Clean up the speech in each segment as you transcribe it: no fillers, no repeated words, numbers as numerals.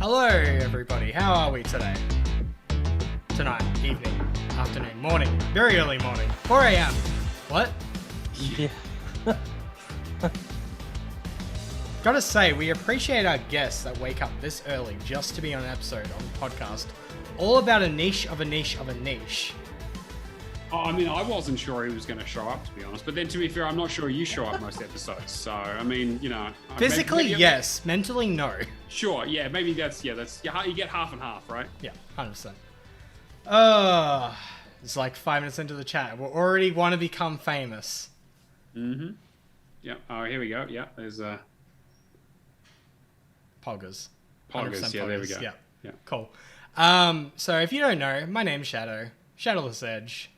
Hello everybody, how are we today? Tonight, evening, afternoon, morning, very early morning, 4 a.m. What? Yeah. Gotta say, we appreciate our guests that wake up this early just to be on an episode on the podcast, all about a niche of a niche of a niche. I mean, I wasn't sure he was going to show up, to be honest. But then, to be fair, I'm not sure you show up most episodes. So, I mean, you know... Physically, maybe yes. Mentally, no. Sure, yeah. Maybe that's... Yeah, that's... You get half and half, right? Yeah, 100%. It's like 5 minutes into the chat. We already want to become famous. Mm-hmm. Yeah. Oh, here we go. Yeah, there's... Poggers. Poggers, yeah, there we go. Yeah, cool. So, if you don't know, my name's Shadow. Shadowless Edge.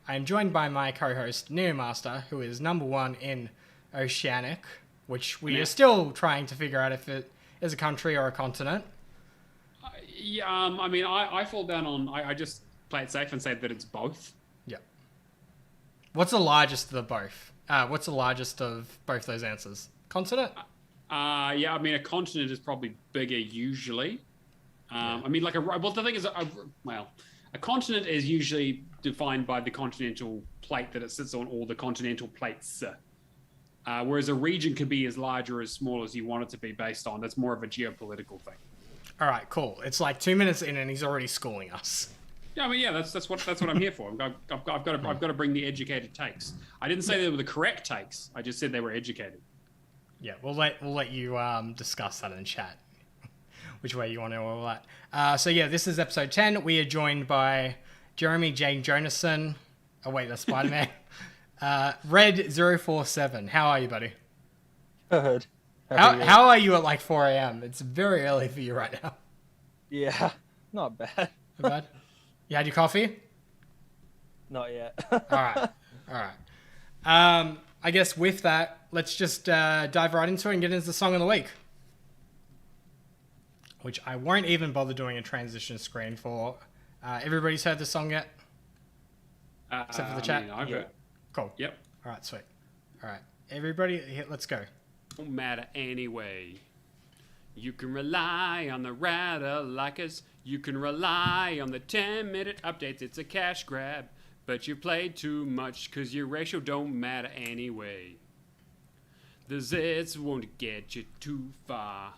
I am joined by my co-host, Neomaster, who is #1 in Oceanic, which we are still trying to figure out if it is a country or a continent. Yeah, I mean, I fall down on... I just play it safe and say that it's both. Yeah. What's the largest of the both? What's the largest of both those answers? Continent? Yeah, I mean, a continent is probably bigger usually. I mean, like well, the thing is, a continent is usually defined by the continental plate that it sits on, or the continental plates. Whereas a region could be as large or as small as you want it to be based on. That's more of a geopolitical thing. All right, cool. It's like 2 minutes in and he's already schooling us. Yeah, I mean, yeah, that's what I'm here for. I've got to bring the educated takes. I didn't say they were the correct takes. I just said they were educated. Yeah, we'll let you discuss that in chat. Which way you want to know all that. So yeah, this is episode 10. We are joined by Jeremy J. Jonasson. Oh wait, that's Spider-Man. Red047. How are you, buddy? Good. How are you at like 4 a.m.? It's very early for you right now. Yeah, not bad. Not bad? You had your coffee? Not yet. All right. I guess with that, let's just dive right into it and get into the song of the week. Which I won't even bother doing a transition screen for. Everybody's heard the song yet? Except for the chat? I've heard. Cool. Yep. All right, sweet. All right. Everybody, let's go. Don't matter anyway. You can rely on the radar like us. You can rely on the 10-minute updates. It's a cash grab. But you played too much because your ratio don't matter anyway. The zits won't get you too far.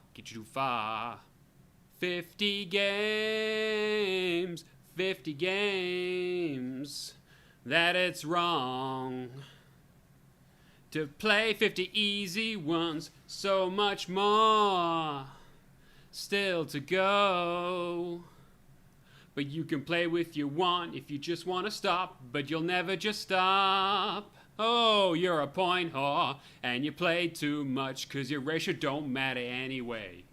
50 games. That it's wrong to play 50 easy ones. So much more still to go. But you can play with your one if you just want to stop. But you'll never just stop. Oh, you're a point whore. And you play too much cause your ratio don't matter anyway.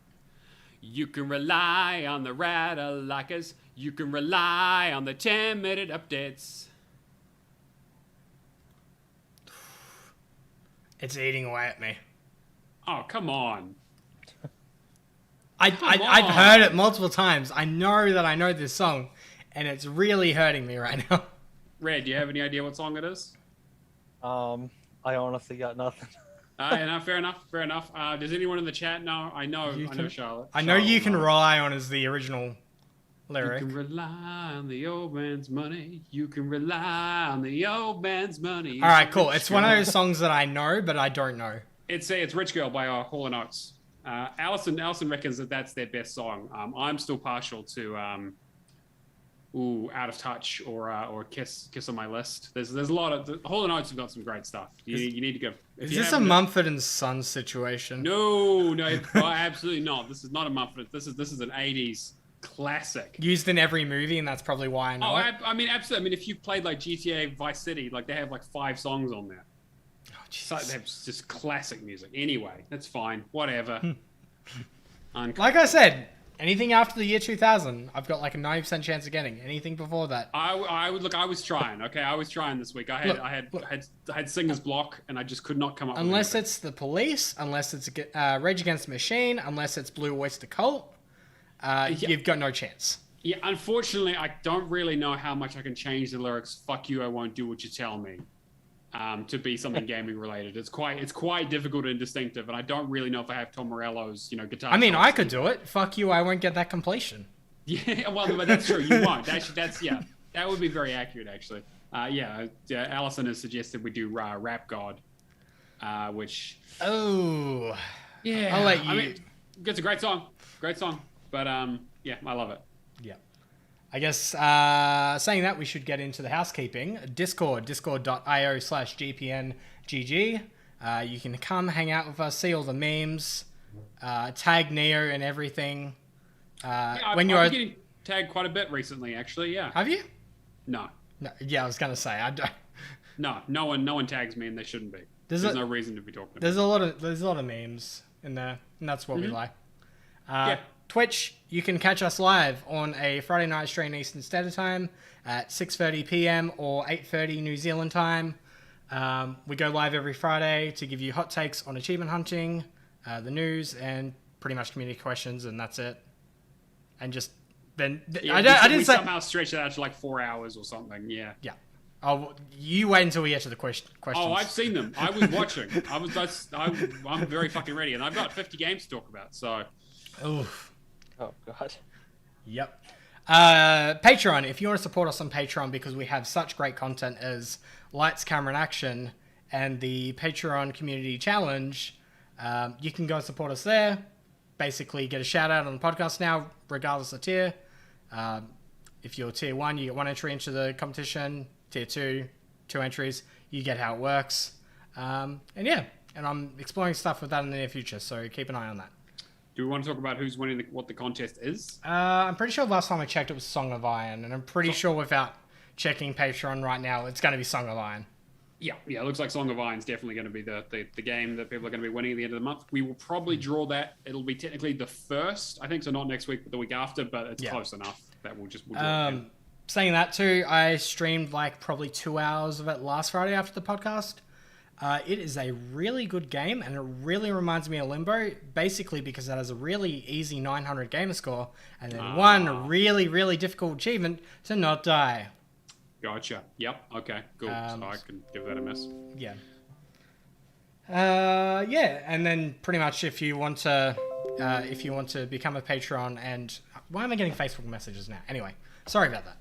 You can rely on the radar likers. You can rely on the 10-minute updates. It's eating away at me. Oh, come on. I've heard it multiple times. I know that I know this song, and it's really hurting me right now. Red, do you have any idea what song it is? I honestly got nothing. No, fair enough. Does anyone in the chat know? I know Charlotte. I know you can rely on is the original lyric. You can rely on the old man's money. You can rely on the old man's money. All right, cool. It's one of those songs that I know, but I don't know. It's Rich Girl by Hall & Oates. Allison reckons that that's their best song. I'm still partial to Out of Touch or Kiss on my list. There's a lot of Hall & Oates have got some great stuff. You need to go. Is this a Mumford & Sons situation? No, absolutely not. This is not a Mumford. This is an 80s classic. Used in every movie, and that's probably why I know it. I mean, absolutely. I mean, if you played like GTA Vice City, like they have like 5 songs on there. So that's just classic music. Anyway, that's fine. Whatever. Like I said, anything after the year 2000, I've got like a 90% chance of getting. Anything before that, I was trying. Okay, I was trying this week. I had singer's block, and I just could not come up. Unless it's the Police, unless it's Rage Against the Machine, unless it's Blue Oyster Cult, you've got no chance. Yeah, unfortunately, I don't really know how much I can change the lyrics. Fuck you, I won't do what you tell me. to be something gaming related. It's quite difficult and distinctive, and I don't really know if I have Tom Morello's guitar. I mean, chops I could either. do it. Fuck you, I won't get that completion. Yeah, well, but that's true. You won't. That's yeah. That would be very accurate, actually. Allison has suggested we do Rap God, which Oh. yeah, I'll let you. I mean, it's a great song, but yeah, I love it. Yeah. I guess saying that, we should get into the housekeeping. discord.io/gpngg. You can come hang out with us, see all the memes, tag Neo and everything. I've When been you're getting tagged quite a bit recently, actually. Yeah. have you? No, Yeah, I was gonna say I don't. no one tags me, and they shouldn't be. There's There's no reason to be talking about. There's a lot of memes in there, and that's what we like. Yeah. Twitch, you can catch us live on a Friday night stream Eastern Standard Time at 6:30 p.m. or 8:30 New Zealand time. We go live every Friday to give you hot takes on achievement hunting, the news, and pretty much community questions, and that's it. And just then Yeah, I we didn't say. somehow stretch it out to like 4 hours or something. Yeah. Yeah. Oh, you wait until we get to the questions. Oh, I've seen them. I was watching. I'm very fucking ready, and I've got 50 games to talk about. So Oof. Oh god. Yep. Patreon, if you want to support us on Patreon, because we have such great content as Lights, Camera, and Action and the Patreon Community Challenge, you can go and support us there. Basically, get a shout out on the podcast now, regardless of tier. If you're tier 1, you get 1 entry into the competition. Tier 2, 2 entries. You get how it works. And I'm exploring stuff with that in the near future, so keep an eye on that. do we want to talk about who's winning, what the contest is? I'm pretty sure last time I checked it was Song of Iron, and I'm pretty sure without checking Patreon right now, it's going to be Song of Iron. Yeah, it looks like Song of Iron is definitely going to be the game that people are going to be winning at the end of the month. We will probably draw that. It'll be technically the first, I think, so not next week, but the week after, but it's close enough that we'll draw it. Saying that too, I streamed like probably 2 hours of it last Friday after the podcast. It is a really good game, and it really reminds me of Limbo, basically because it has a really easy 900 gamer score, and then one really, really difficult achievement to not die. Gotcha. Yep. Okay. Cool. So I can give that a miss. Yeah. And then pretty much if you want to become a patron, and why am I getting Facebook messages now? Anyway, sorry about that.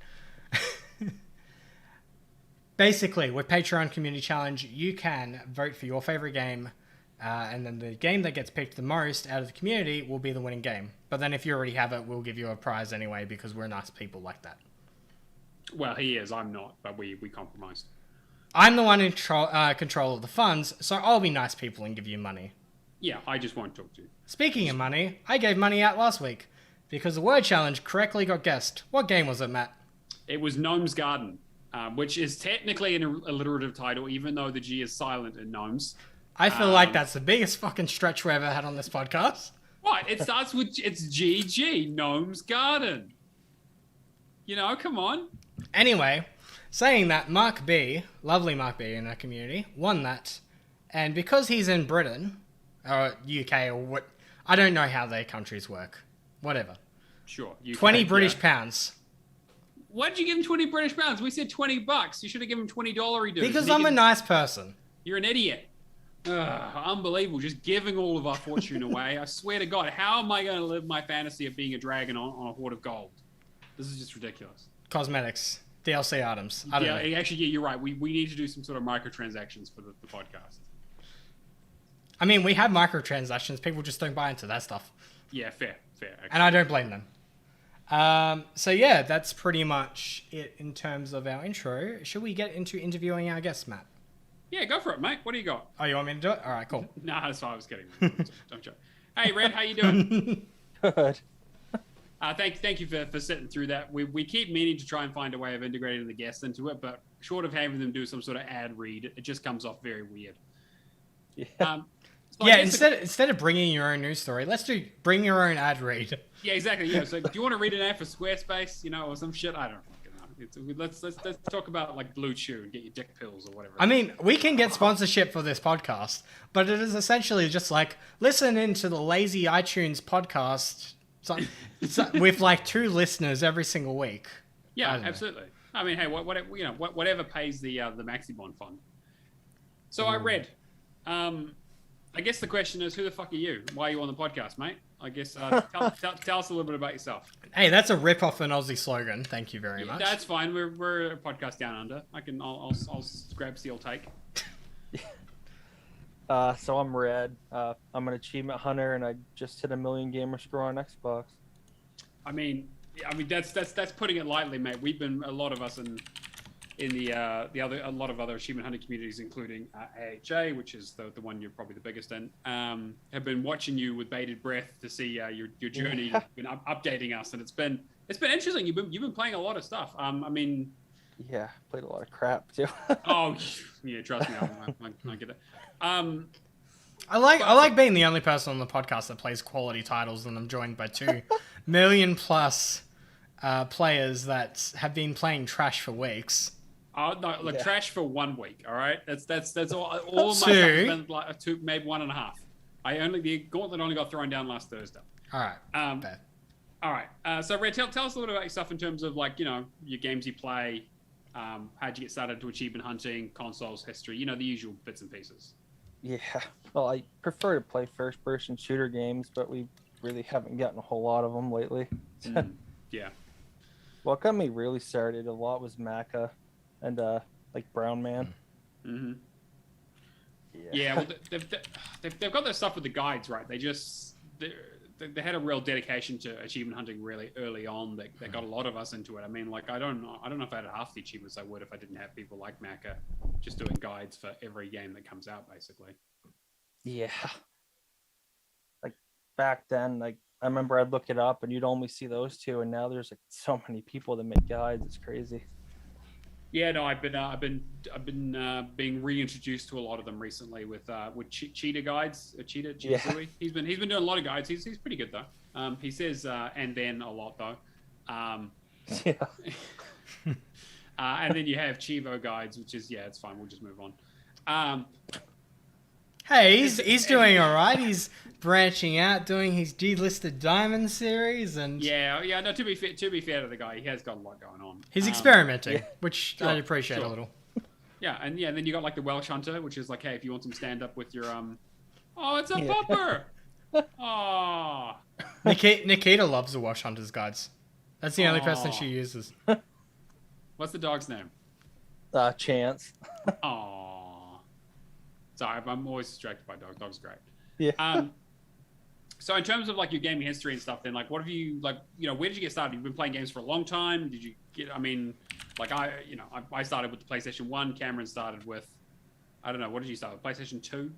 Basically, with Patreon Community Challenge, you can vote for your favorite game, and then the game that gets picked the most out of the community will be the winning game. But then if you already have it, we'll give you a prize anyway, because we're nice people like that. Well, he is. I'm not, but we compromised. I'm the one in control of the funds, so I'll be nice people and give you money. Yeah, I just won't talk to you. Speaking of money, I gave money out last week, because the word challenge correctly got guessed. What game was it, Matt? It was Gnome's Garden, which is technically an alliterative title, even though the G is silent in Gnomes. I feel like that's the biggest fucking stretch we ever had on this podcast. What? It starts with, it's GG, Gnome's Garden. Come on. Anyway, saying that, Mark B, lovely Mark B in our community, won that. And because he's in Britain, or UK, or what, I don't know how their countries work. Whatever. Sure. 20 British pounds. Why'd you give him 20 British pounds? We said $20. You should have given him $20 dues. Because I'm a nice person. You're an idiot. Unbelievable. Just giving all of our fortune away. I swear to God, how am I going to live my fantasy of being a dragon on a hoard of gold? This is just ridiculous. Cosmetics. DLC items. I don't know. Actually, you're right. We need to do some sort of microtransactions for the podcast. I mean, we have microtransactions. People just don't buy into that stuff. Yeah, fair. Actually. And I don't blame them. So yeah, that's pretty much it in terms of our intro. Should we get into interviewing our guests, Matt? Yeah, go for it, mate. What do you got? Oh, you want me to do it? All right, cool. Nah, that's what I was kidding. Don't joke. Hey, Red, how you doing? Good. Thank you for sitting through that. We keep meaning to try and find a way of integrating the guests into it, but short of having them do some sort of ad read, it just comes off very weird. Yeah. Yeah, instead of bringing your own news story, let's bring your own ad read. Yeah, exactly. Yeah. So, do you want to read an ad for Squarespace, or some shit? I don't fucking know. Let's talk about like Blue Chew and get your dick pills or whatever. I mean, we can get sponsorship for this podcast, but it is essentially just like listen into the lazy iTunes podcast with like 2 listeners every single week. Yeah, absolutely. I mean, hey, whatever pays the Maxibond fund. So I read. I guess the question is, who the fuck are you? Why are you on the podcast, mate? I guess tell us a little bit about yourself. Hey, that's a rip off an Aussie slogan. Thank you very much. That's fine. We're a podcast down under. I'll grab Steel Take. So I'm Red. I'm an achievement hunter, and I just hit 1 million gamer score on Xbox. I mean that's putting it lightly, mate. We've been a lot of us in a lot of other achievement hunting communities, including AHA, which is the one you're probably the biggest in. Have been watching you with bated breath to see your journey. Yeah. You've been updating us, and it's been interesting. You've been playing a lot of stuff. I mean, Yeah, played a lot of crap too. oh yeah, trust me, I get it. I like being the only person on the podcast that plays quality titles, and I'm joined by 2 million plus players that have been playing trash for weeks. Oh no, look, Yeah. trash for 1 week. All right, that's all. All my stuff Two. has been like 2, maybe 1.5. The gauntlet only got thrown down last Thursday. All right. Bad. All right. So Red, tell us a little bit about yourself in terms of your games you play. How'd you get started to achievement hunting, consoles, history? The usual bits and pieces. Yeah, well, I prefer to play first-person shooter games, but we really haven't gotten a whole lot of them lately. Yeah. What got me really started a lot was Maca and Brown Man. Mm-hmm. Yeah. Well, they've got their stuff with the guides, right? They had a real dedication to achievement hunting really early on. That got a lot of us into it. I mean, I don't know if I had half the achievements I would if I didn't have people like Maca just doing guides for every game that comes out, basically. Yeah. Like back then, I remember I'd look it up and you'd only see those two, and now there's so many people that make guides. It's crazy. Yeah, no, I've been being reintroduced to a lot of them recently with Cheetah guides. Cheetah Yeah. Zui. He's been doing a lot of guides. He's pretty good though. He says and then a lot though. Yeah. And then you have Chivo guides, which is it's fine. We'll just move on. Hey, he's doing all right. He's branching out, doing his delisted diamond series, and Yeah. No, to be fair to the guy, he has got a lot going on. he's experimenting, yeah. which Sure, I appreciate sure. a little. Yeah, and then you got the Welsh Hunter, which is hey, if you want some stand up with your oh, it's a Yeah. popper. Oh. Nikita loves the Wash Hunters guides. That's the only person Aw. she uses. What's the dog's name? Chance. Oh. Sorry, I'm always distracted by dogs. Dogs are great. Yeah. So in terms of your gaming history and stuff, then what have you where did you get started? You've been playing games for a long time. Did you get? I mean, I started with the PlayStation 1. Cameron started with, I don't know, what did you start with? PlayStation 2.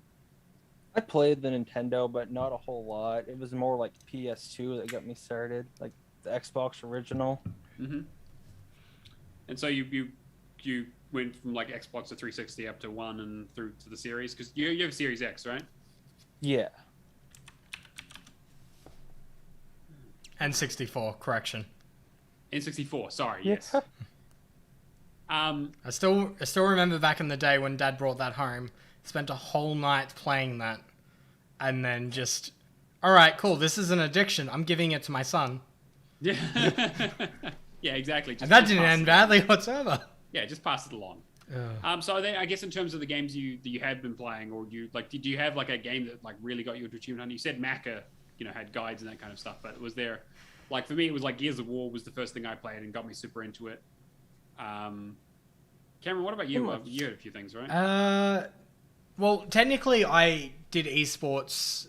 I played the Nintendo, but not a whole lot. It was more like PS2 that got me started, like the Xbox original. Mm-hmm. And so you went from Xbox to 360 up to 1 and through to the series, because you have Series X, right? Yeah. And 64, correction. N64, sorry, Yeah. yes. I still remember back in the day when Dad brought that home. Spent a whole night playing that, and then just, all right, cool. This is an addiction. I'm giving it to my son. Yeah. Yeah, exactly. And that just didn't pass end it. badly whatsoever. Yeah, just pass it along. Ugh. So then, I guess in terms of the games that you have been playing, or did you have a game that really got you into achievement hunting? You said Maca, had guides and that kind of stuff, but was there, for me, it was Gears of War was the first thing I played and got me super into it. Cameron, what about you? You had a few things, right? Well, technically, I did esports.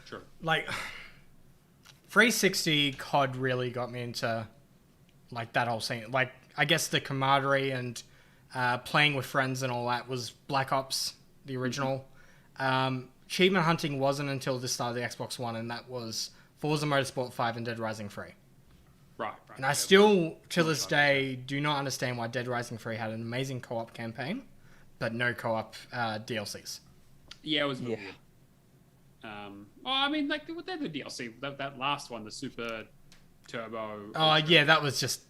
Sure. 360 COD really got me into that whole scene. I guess the camaraderie and playing with friends and all that was Black Ops, the original. Achievement hunting wasn't until the start of the Xbox One, and that was Forza Motorsport 5 and Dead Rising 3. Right. And I still, to this day, do not understand why Dead Rising 3 had an amazing co-op campaign, but no co-op DLCs. Yeah, it was a bit Yeah. weird. I mean, they're the DLC. That last one, the Super Turbo. Oh, yeah, that was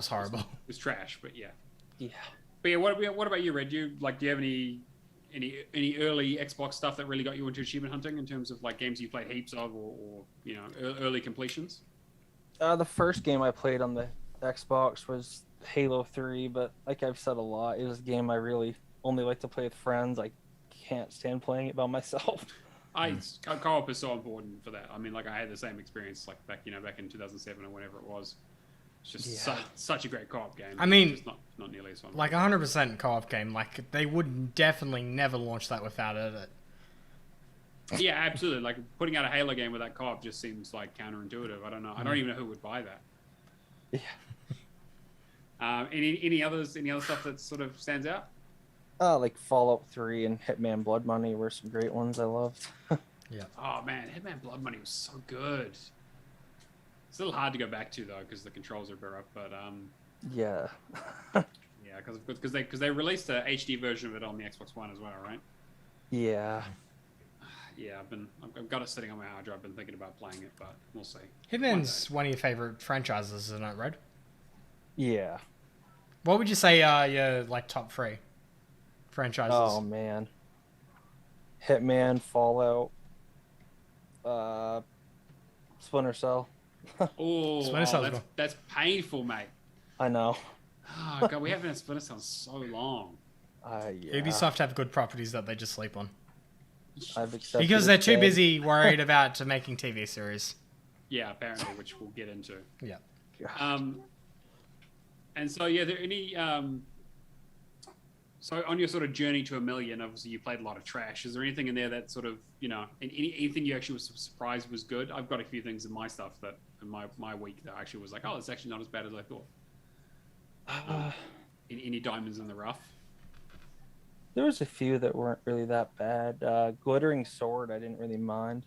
horrible. It was trash, but yeah. Yeah. But yeah, what about you, Red? Do you have any early Xbox stuff that really got you into achievement hunting in terms of games you played heaps of, or early completions? The first game I played on the Xbox was Halo 3, but like I've said a lot, it was a game I really only like to play with friends. I can't stand playing it by myself. Co-op is so important for that. I mean, like I had the same experience like back in 2007 or whenever it was. It's just such a great co-op game. I mean, it's just not nearly as fun. Like 100% co-op game. Like they would definitely never launch that without it. Yeah, absolutely. Like putting out a Halo game without co-op just seems like counterintuitive. I don't know. I don't even know who would buy that. Yeah. Any other stuff that sort of stands out? Like Fallout 3 and Hitman Blood Money were some great ones I loved. Yeah. Oh man, Hitman Blood Money was so good. It's a little hard to go back to though because the controls are a bit rough, but Yeah. yeah, because they released a HD version of it on the Xbox One as well, right? Yeah. Yeah, I've got it sitting on my hard drive. I've been thinking about playing it, but we'll see. Hitman's one of your favorite franchises, isn't it, Red? Yeah. What would you say are your like top 3 franchises? Oh man. Hitman, Fallout, Splinter Cell. Oh, that's painful, mate. I know. Oh god, we haven't had Splinter Cell in so long. Yeah. Ubisoft have good properties that they just sleep on. I've accepted Because they're it, too Dad. busy worried about making TV series. Yeah, apparently, which we'll get into. Yeah. And so yeah, there any so on your sort of journey to 1 million, obviously you played a lot of trash. Is there anything in there that sort of, you know, anything you actually was surprised was good? I've got a few things in my stuff that in my week that actually was like, oh, it's actually not as bad as I thought. Any diamonds in the rough? There was a few that weren't really that bad. Glittering Sword, I didn't really mind.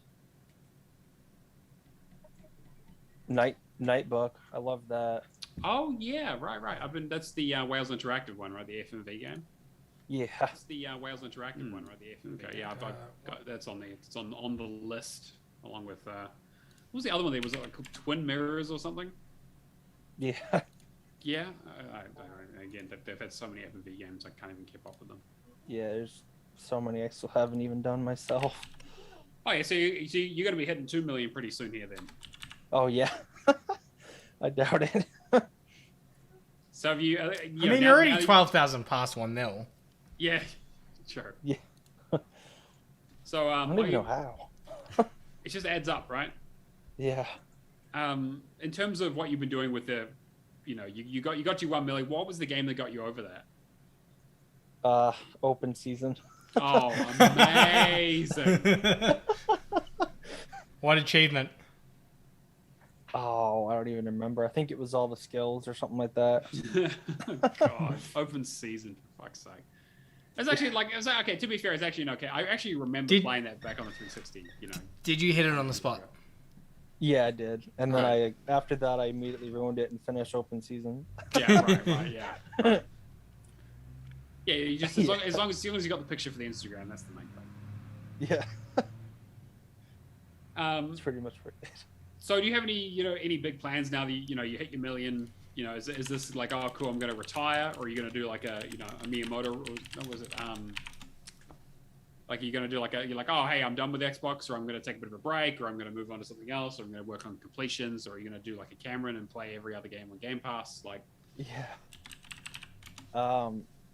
Nightbook, I love that. Oh yeah, right. That's the Wales Interactive one, right? The FMV game. Yeah. That's the Wales Interactive one, right? The FMV. Okay, yeah, I've got that's on it's on the list along with what was the other one? There was it like Twin Mirrors or something. Yeah. Yeah. Again, they've had so many FMV games, I can't even keep up with them. Yeah, there's so many I still haven't even done myself. Oh yeah, so you're going to be hitting 2 million pretty soon here then. Oh yeah. I doubt it. So have you? I mean, you're already 12,000 past 1 mil. Yeah, sure. Yeah. So I don't even know how. it just adds up, right? Yeah. In terms of what you've been doing with the, you know, you got you 1 million. What was the game that got you over that? Open season. Oh, amazing! What achievement. Oh, I don't even remember. I think it was all the skills or something like that. God, open season for fuck's sake. It's actually okay. To be fair, it's actually okay. I actually remember playing that back on the 360. You know. Did you hit it on the spot? Yeah, I did. And then after that, I immediately ruined it and finished open season. Yeah, right, yeah. Right. Yeah, you just as long as you got the picture for the Instagram, that's the main thing. Yeah. That's pretty much what it is. So do you have any big plans now that you hit your million? You know, is this like, oh cool, I'm gonna retire, or are you gonna do like a Miyamoto, or what was it? Like you're gonna do you're like, oh hey, I'm done with Xbox, or I'm gonna take a bit of a break, or I'm gonna move on to something else, or I'm gonna work on completions, or are you gonna do like a Cameron and play every other game on Game Pass? Like, yeah.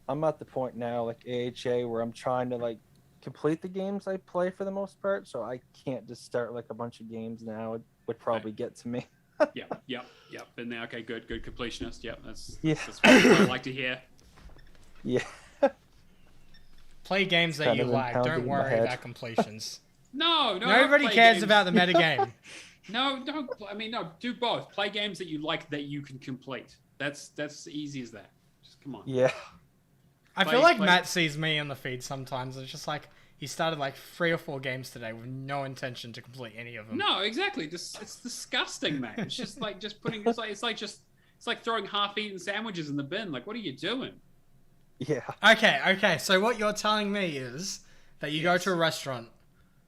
I'm at the point now, like AHA, where I'm trying to like complete the games I play for the most part, so I can't just start like a bunch of games now. It would probably get to me. Yep. Been there. Okay, good completionist. Yep, that's what I like to hear. Yeah. Play games that you like. Don't worry about completions. No. Nobody cares about the metagame. No, don't. I mean, no. Do both. Play games that you like that you can complete. That's easy as that. Just come on. Yeah. I feel like Matt sees me on the feed sometimes. It's just like he started like 3 or 4 games today with no intention to complete any of them. No, exactly. It's disgusting, man. It's just like putting. It's like throwing half-eaten sandwiches in the bin. Like, what are you doing? Yeah. Okay. So what you're telling me is that you go to a restaurant.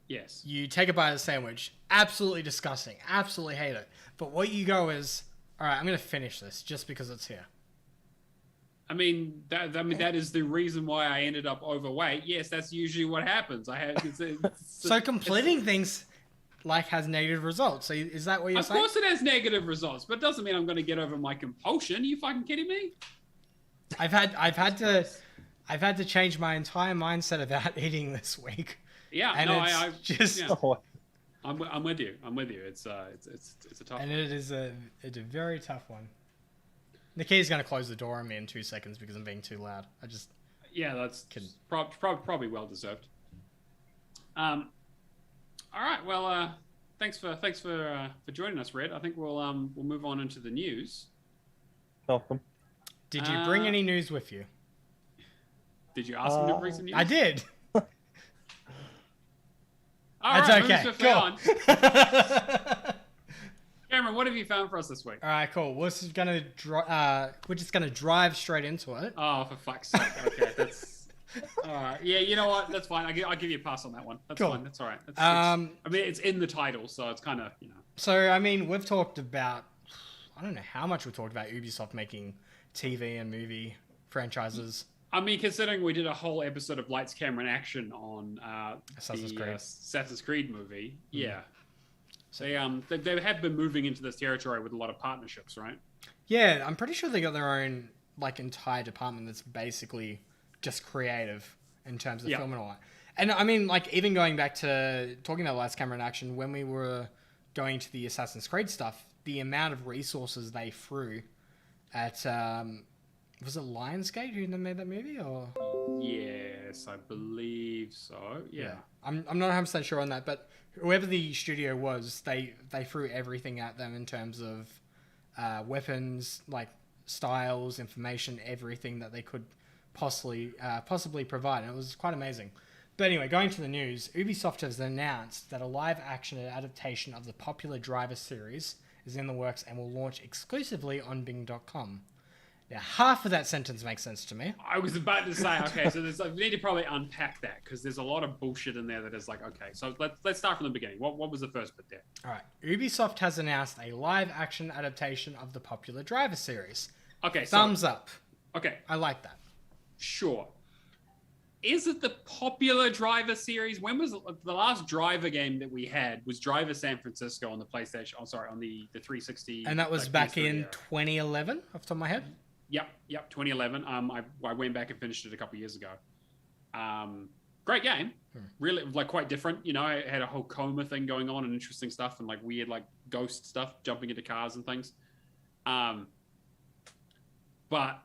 Yes. You take a bite of the sandwich. Absolutely disgusting. Absolutely hate it. But what you go is, all right, I'm going to finish this just because it's here. I mean, that is the reason why I ended up overweight. Yes, that's usually what happens. So completing things like has negative results. So is that what you're saying? Of course it has negative results, but it doesn't mean I'm going to get over my compulsion. Are you fucking kidding me? I've had to I've had to change my entire mindset about eating this week. Yeah, And no, it's just, yeah. Oh, I'm with you. I'm with you. It's a tough and one. it's a very tough one. Nikki's gonna close the door on me in 2 seconds because I'm being too loud. Yeah, that's Can- probably well deserved. All right. Well, thanks for joining us, Red. I think we'll move on into the news. welcome. Did you bring any news with you? Did you ask him to bring some news? I did. All That's right, okay. moving swiftly Cool. on. Cameron, what have you found for us this week? All right, cool. We're just gonna drive straight into it. Oh, for fuck's sake! Okay, that's all right. Yeah, you know what? That's fine. I'll give you a pass on that one. That's Cool. fine. That's all right. I mean, it's in the title, so it's kind of So I mean, we've talked about, I don't know how much we talked about Ubisoft making TV and movie franchises. I mean, considering we did a whole episode of Lights, Camera, and Action on Assassin's the Creed. Assassin's Creed movie, yeah. So- They have been moving into this territory with a lot of partnerships, right? Yeah, I'm pretty sure they got their own like entire department that's basically just creative in terms of Yeah. film and all that. And I mean, like even going back to talking about Last Camera in Action, when we were going to the Assassin's Creed stuff, the amount of resources they threw at was it Lionsgate who made that movie or? Yes, I believe so. Yeah. I'm not 100% sure on that, but whoever the studio was, they threw everything at them in terms of weapons, like styles, information, everything that they could possibly provide, and it was quite amazing. But anyway, going to the news, Ubisoft has announced that a live-action adaptation of the popular Driver series is in the works and will launch exclusively on Bing.com. Now, half of that sentence makes sense to me. I was about to say, okay, so we need to probably unpack that because there's a lot of bullshit in there that is like, okay, so let's start from the beginning. What was the first bit there? All right, Ubisoft has announced a live-action adaptation of the popular Driver series. Okay, Thumbs up. Okay, I like that. sure. Is it the popular Driver series? When was the last Driver game that we had? Was Driver San Francisco on the PlayStation? Oh, sorry, on the 360. And that was like, back PS3 in era. 2011, off the top of my head. Yep, 2011. I went back and finished it a couple years ago. Great game, really like quite different. You know, it had a whole coma thing going on and interesting stuff and like weird like ghost stuff jumping into cars and things. But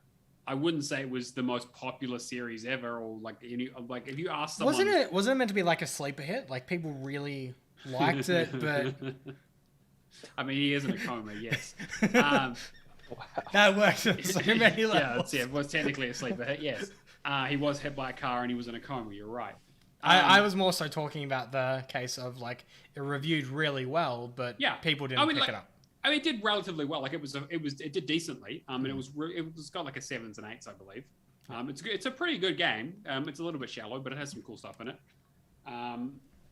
I wouldn't say it was the most popular series ever, or like if you ask someone, Wasn't it meant to be like a sleeper hit? Like people really liked it, but I mean, he is in a coma, yes. that works on so many levels. It was technically a sleeper hit, yes. He was hit by a car and he was in a coma, you're right. I was more so talking about the case of like it reviewed really well, but people didn't pick it up. I mean, it did relatively well. Like it did decently. And it was got like a 7s and 8s, I believe. It's a pretty good game. It's a little bit shallow, but it has some cool stuff in it.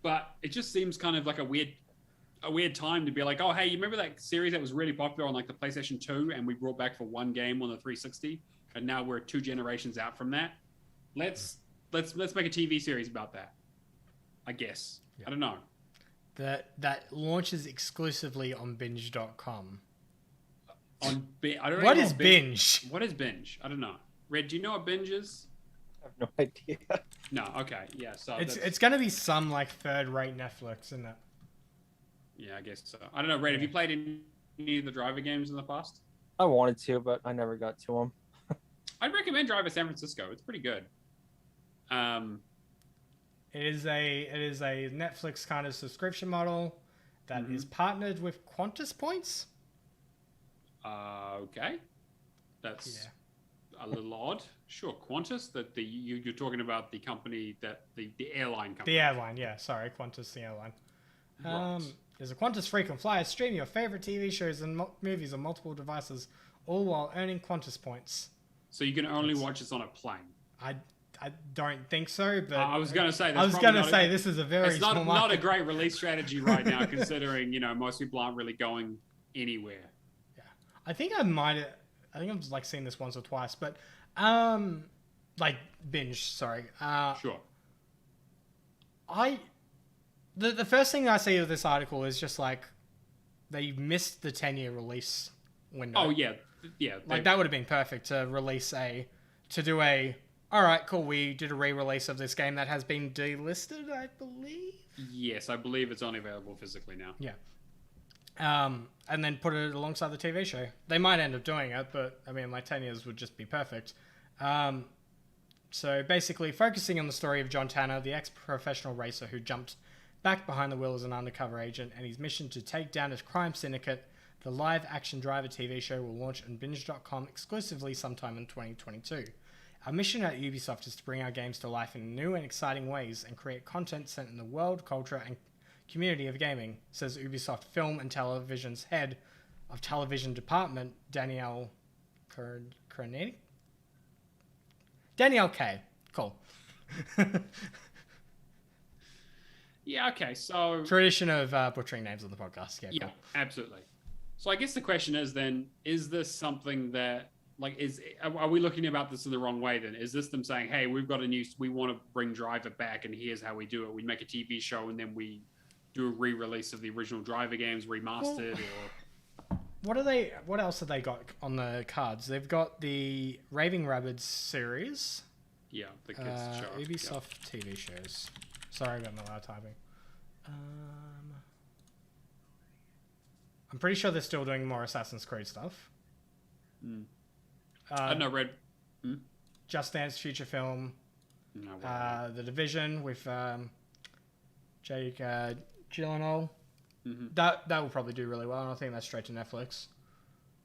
But it just seems kind of like a weird time to be like, oh, hey, you remember that series that was really popular on like the PlayStation 2 and we brought back for one game on the 360, and now we're 2 generations out from that. Let's make a TV series about that. I guess. Yeah. I don't know. That launches exclusively on binge.com. I don't know what is binge? What is binge? I don't know. Red, do you know what binge is? I have no idea. No, okay. Yeah, so it's going to be some like third-rate Netflix, isn't it? Yeah, I guess so. I don't know, Red, have you played any of the Driver games in the past? I wanted to, but I never got to them. I'd recommend Driver San Francisco. It's pretty good. It is a Netflix kind of subscription model that is partnered with Qantas points. Okay, that's a little odd. Sure, Qantas. You're talking about the company that the airline company. The airline, yeah. Sorry, Qantas, the airline. Right. There's a Qantas frequent flyer. Stream your favorite TV shows and movies on multiple devices, all while earning Qantas points. So you can only watch this on a plane. I don't think so, but I was going to say. This is a very it's small market. not a great release strategy right now, considering most people aren't really going anywhere. Yeah, I think I've like seen this once or twice, but like binge. Sorry. Sure. The first thing I see of this article is just like they missed the 10-year release window. Oh yeah. Like that would have been perfect to do a all right, cool. We did a re-release of this game that has been delisted, I believe. Yes, I believe it's only available physically now. Yeah. And then put it alongside the TV show. They might end up doing it, but I mean, like 10 years would just be perfect. So basically, focusing on the story of John Tanner, the ex-professional racer who jumped back behind the wheel as an undercover agent, and his mission to take down his crime syndicate. The live-action Driver TV show will launch on binge.com exclusively sometime in 2022. Our mission at Ubisoft is to bring our games to life in new and exciting ways and create content centered in the world, culture, and community of gaming, says Ubisoft Film and Television's head of television department, Danielle Koenig? Danielle K. Cool. Yeah, okay, so... Tradition of butchering names on the podcast. Yeah, Yeah, cool. absolutely. So I guess the question is then, is this something that, like, are we looking about this in the wrong way then? Is this them saying, hey, we want to bring Driver back and here's how we do it. We make a TV show and then we do a re-release of the original Driver games remastered or... What else have they got on the cards? They've got the Raving Rabbids series. Yeah, the kids show. Ubisoft TV shows. Sorry about my loud typing. I'm pretty sure they're still doing more Assassin's Creed stuff. I don't know, Red... Just Dance feature film. No, The Division with Jake Gyllenhaal. That will probably do really well, and I think that's straight to Netflix.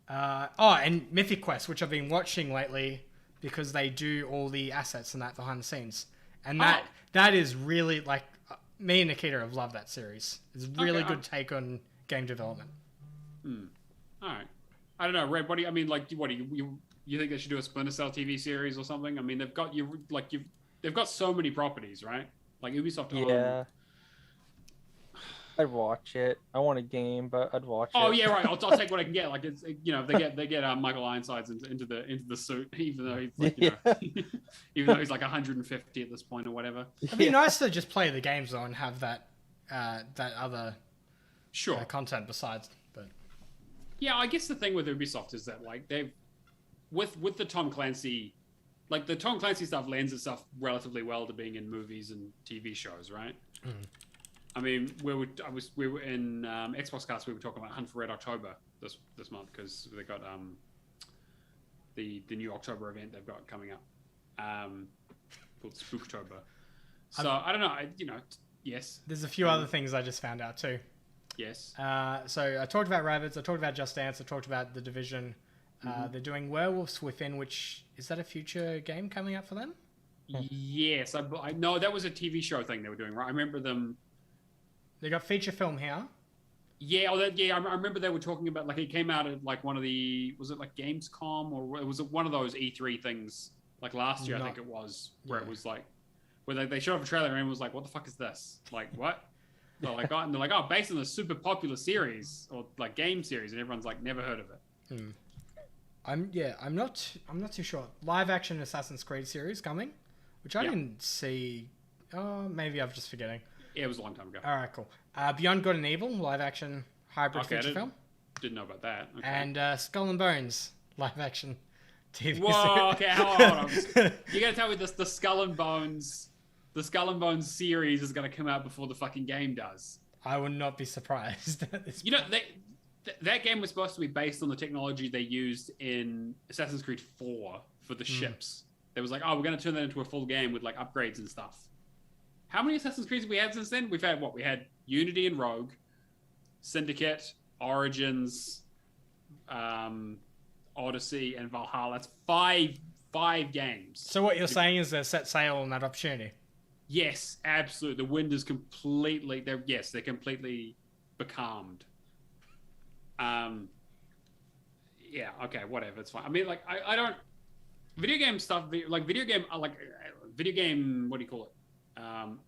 And Mythic Quest, which I've been watching lately because they do all the assets and that behind the scenes. And that is really, like, me and Nikita have loved that series. It's a really good take on game development. All right. I don't know, Red. What do you? I mean, like, what do you think they should do a Splinter Cell TV series or something? I mean, they've got so many properties, right? Like Ubisoft. Yeah. I'd watch it. I want a game, but I'd watch it. Oh yeah, right. I'll take what I can get. Like it's they get Michael Ironsides into the suit, even though he's like, even though he's like 150 at this point or whatever. It'd be nice to just play the games though and have that other content besides. But yeah, I guess the thing with Ubisoft is that like they've with the Tom Clancy, like the Tom Clancy stuff lends itself relatively well to being in movies and TV shows, right? I mean, we were in Xbox Cast. We were talking about Hunt for Red October this month because they got the new October event they've got coming up called Spooktober. So I don't know. Yes. There's a few other things I just found out too. Yes. So I talked about Rabbids. I talked about Just Dance. I talked about The Division. They're doing Werewolves Within, which is that a future game coming up for them? Yes. I know that was a TV show thing they were doing, right? I remember them. They got feature film here. Yeah, I remember they were talking about, like, it came out at, like, one of the, was it, like, Gamescom, or it was one of those E3 things, like, last year, I think it was, where it was, like, where they showed up a trailer and everyone was like, what the fuck is this? Like, what? They're like, based on a super popular series, or, like, game series, and everyone's like, never heard of it. I'm not too sure. Live action Assassin's Creed series coming, which I didn't see. Oh, maybe I'm just forgetting. Yeah, it was a long time ago. All right, cool. Beyond Good and Evil, live-action hybrid feature film. Didn't know about that. Okay. And Skull and Bones, live-action TV Whoa, series. okay, hold on. You gotta tell me this: the Skull and Bones series is gonna come out before the fucking game does. I would not be surprised at this. That game was supposed to be based on the technology they used in Assassin's Creed 4 for the ships. They was like, we're gonna turn that into a full game with like upgrades and stuff. How many Assassin's Creeds have we had since then? We've had what? We had Unity and Rogue, Syndicate, Origins, Odyssey, and Valhalla. That's five games. So what you're saying is they're set sail on that opportunity? Yes, absolutely. The wind is completely... They're completely becalmed. Yeah, okay, whatever. It's fine. I mean, like, I don't... Video game stuff, like, video game, what do you call it?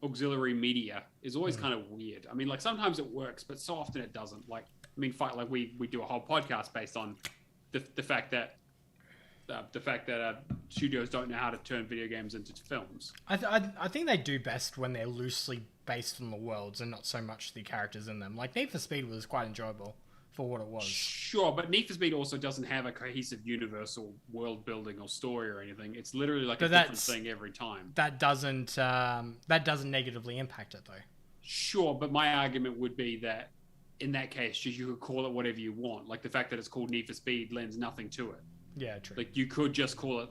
Auxiliary media is always kind of weird. I mean, like sometimes it works, but so often it doesn't. Like, I mean, we do a whole podcast based on the fact that studios don't know how to turn video games into films. I think they do best when they're loosely based on the worlds and not so much the characters in them. Like Need for Speed was quite enjoyable for what it was. Sure, but Need for Speed also doesn't have a cohesive universal world building or story or anything. It's literally like a different thing every time. That doesn't negatively impact it though. Sure, but my argument would be that in that case, you could call it whatever you want. Like the fact that it's called Need for Speed lends nothing to it. Yeah, true. Like you could just call it,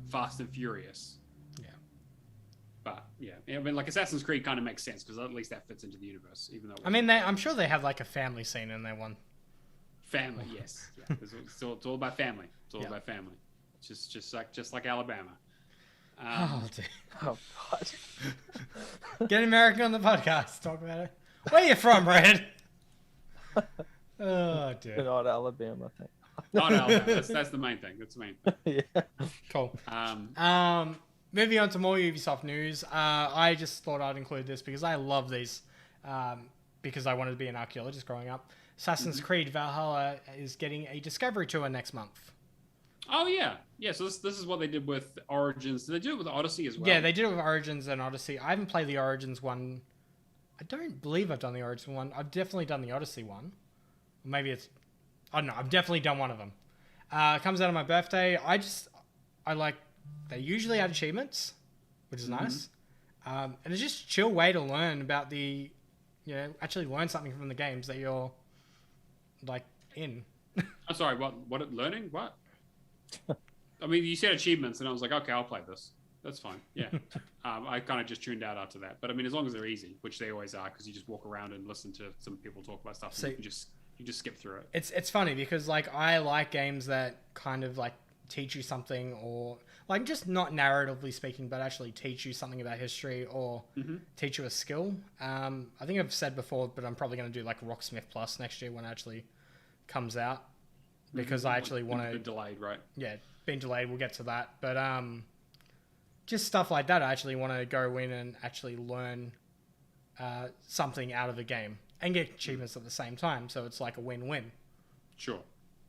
Fast and Furious. Yeah. But yeah, I mean, like Assassin's Creed kind of makes sense because at least that fits into the universe, even though. I'm sure they have like a family scene in their one. Family, yes. Yeah. It's all about family. It's all about family. It's just like Alabama. Oh, dear. Oh God. Get American on the podcast. Talk about it. Where you from, Red? Oh dear. Good old Alabama thing. Not Alabama. That's the main thing. That's the main thing. Yeah. Cool. Moving on to more Ubisoft news. I just thought I'd include this because I love these. Because I wanted to be an archaeologist growing up. Assassin's Creed Valhalla is getting a Discovery Tour next month. Oh yeah. So this is what they did with Origins. Did they do it with Odyssey as well? Yeah, they did it with Origins and Odyssey. I haven't played the Origins one. I don't believe I've done the Origins one. I've definitely done the Odyssey one. Maybe it's... I don't know. I've definitely done one of them. It comes out on my birthday. I like... They usually add achievements, which is nice. And it's just a chill way to learn about the... actually learn something from the games that you're, like, in. I'm sorry, what learning? What? I mean, you said achievements, and I was like, okay, I'll play this. That's fine. Yeah. I kind of just tuned out after that. But I mean, as long as they're easy, which they always are, because you just walk around and listen to some people talk about stuff, and you just skip through it. It's funny because like I like games that kind of like teach you something, or like just not narratively speaking, but actually teach you something about history or teach you a skill. I think I've said before, but I'm probably going to do like Rocksmith Plus next year when it actually comes out, because I actually want to... Delayed, right? Yeah, been delayed. We'll get to that. But just stuff like that. I actually want to go in and actually learn something out of the game and get achievements at the same time. So it's like a win-win. Sure.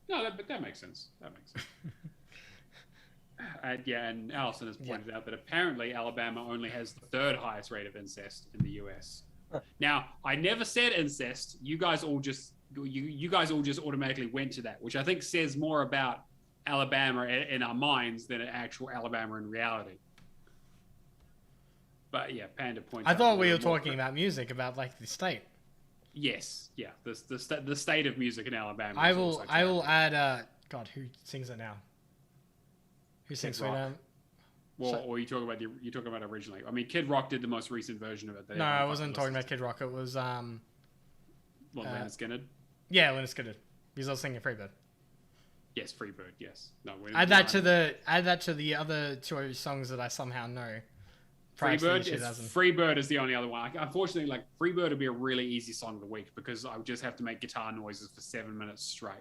No, that makes sense. That makes sense. And Allison has pointed out that apparently Alabama only has the third highest rate of incest in the US. Now, I never said incest. You guys all just automatically went to that, which I think says more about Alabama in our minds than actual Alabama in reality. But yeah, Panda points out. I thought we were talking about music, about like the state. Yes, yeah, the state of music in Alabama. I will add. God, who sings it now? Who sings Sweet Home? Well, or you talking about originally? I mean, Kid Rock did the most recent version of it. No, I wasn't talking about Kid Rock. It was Lynyrd Skynyrd. Yeah, Lynyrd Skynyrd. Because I was singing Freebird. Yes, Freebird. Yes. No. Add that to the other two songs that I somehow know. Freebird is the only other one. Unfortunately, like Freebird would be a really easy song of the week because I would just have to make guitar noises for 7 minutes straight.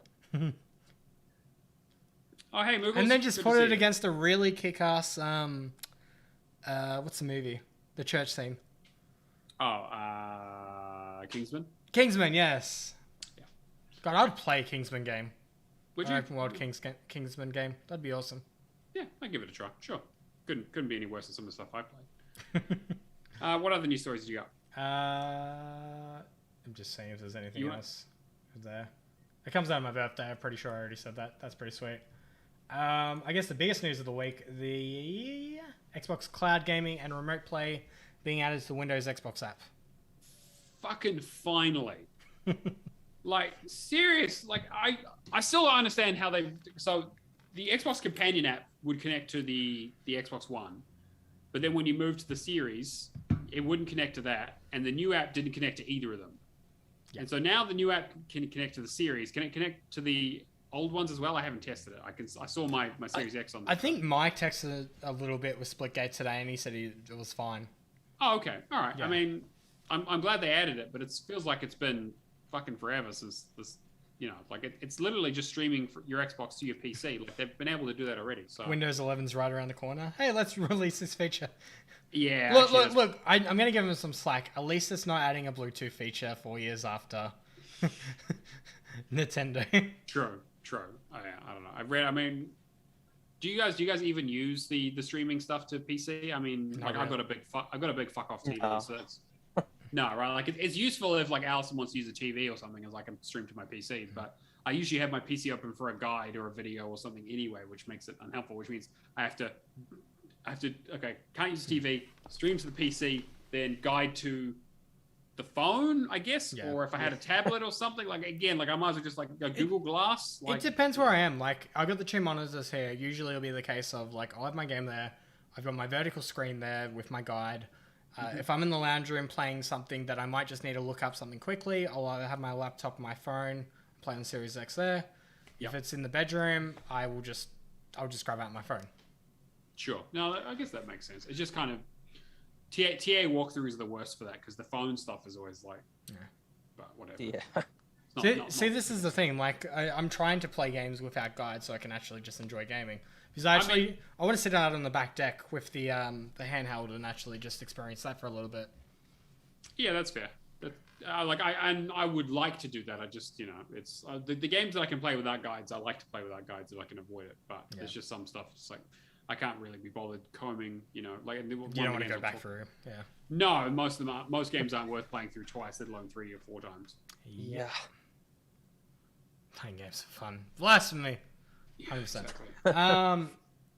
Oh, hey, Moogles. And then just put it against a really kick-ass, what's the movie? The church theme. Oh, Kingsman? Kingsman, yes. Yeah. God, I'd play a Kingsman game. Would you? Open world Kingsman game. That'd be awesome. Yeah, I'd give it a try. Sure. Couldn't be any worse than some of the stuff I played. What other news stories did you got? I'm just saying if there's anything else there. It comes out on my birthday. I'm pretty sure I already said that. That's pretty sweet. I guess the biggest news of the week, the Xbox Cloud Gaming and Remote Play being added to the Windows Xbox app. Fucking finally. Like, serious. Like, I still don't understand how they... So, the Xbox Companion app would connect to the Xbox One. But then when you move to the Series, it wouldn't connect to that. And the new app didn't connect to either of them. Yeah. And so now the new app can connect to the Series. Can it connect to the old ones as well? I haven't tested it. I saw my Series X on. I think Mike texted a little bit with Splitgate today, and he said it was fine. Oh, okay, all right. Yeah. I mean, I'm glad they added it, but it feels like it's been fucking forever since this. You know, like it's literally just streaming your Xbox to your PC. Like they've been able to do that already. So Windows 11's right around the corner. Hey, let's release this feature. Yeah. Look. I'm gonna give them some slack. At least it's not adding a Bluetooth feature 4 years after Nintendo. True. I don't know. I mean, do you guys even use the streaming stuff to PC? I mean, like I've got a big fuck off TV, so that's No, right? Like it's useful if like Allison wants to use a TV or something, as I can stream to my PC. But I usually have my PC open for a guide or a video or something anyway, which makes it unhelpful. Which means I have to okay, can't use the TV, stream to the PC, then guide to the phone, I guess, Yeah. or if I had a tablet or something. Like again, like I might as well just like a Google Glass. Like, It depends where I am. Like, I've got the two monitors here. Usually it'll be the case of, like, I'll have my game there. I've got my vertical screen there with my guide. If I'm in the lounge room playing something that I might just need to look up something quickly, I'll either have my laptop or my phone, play on Series X there. Yep. If it's in the bedroom, I'll just grab out my phone. Sure. No, I guess that makes sense. It's just kind of TA walkthroughs are the worst for that because the phone stuff is always like, but whatever. Yeah. This is the thing. Like, I'm trying to play games without guides so I can actually just enjoy gaming. Because I want to sit out on the back deck with the handheld and actually just experience that for a little bit. Yeah, that's fair. I would like to do that. I just, it's the games that I can play without guides. I like to play without guides if I can avoid it. But there's just some stuff. It's like I can't really be bothered combing. Like you don't want to go back through. Yeah. No, most games aren't worth playing through twice, let alone 3 or 4 times. Yeah. Playing games for fun. Blasphemy. 100%. Exactly.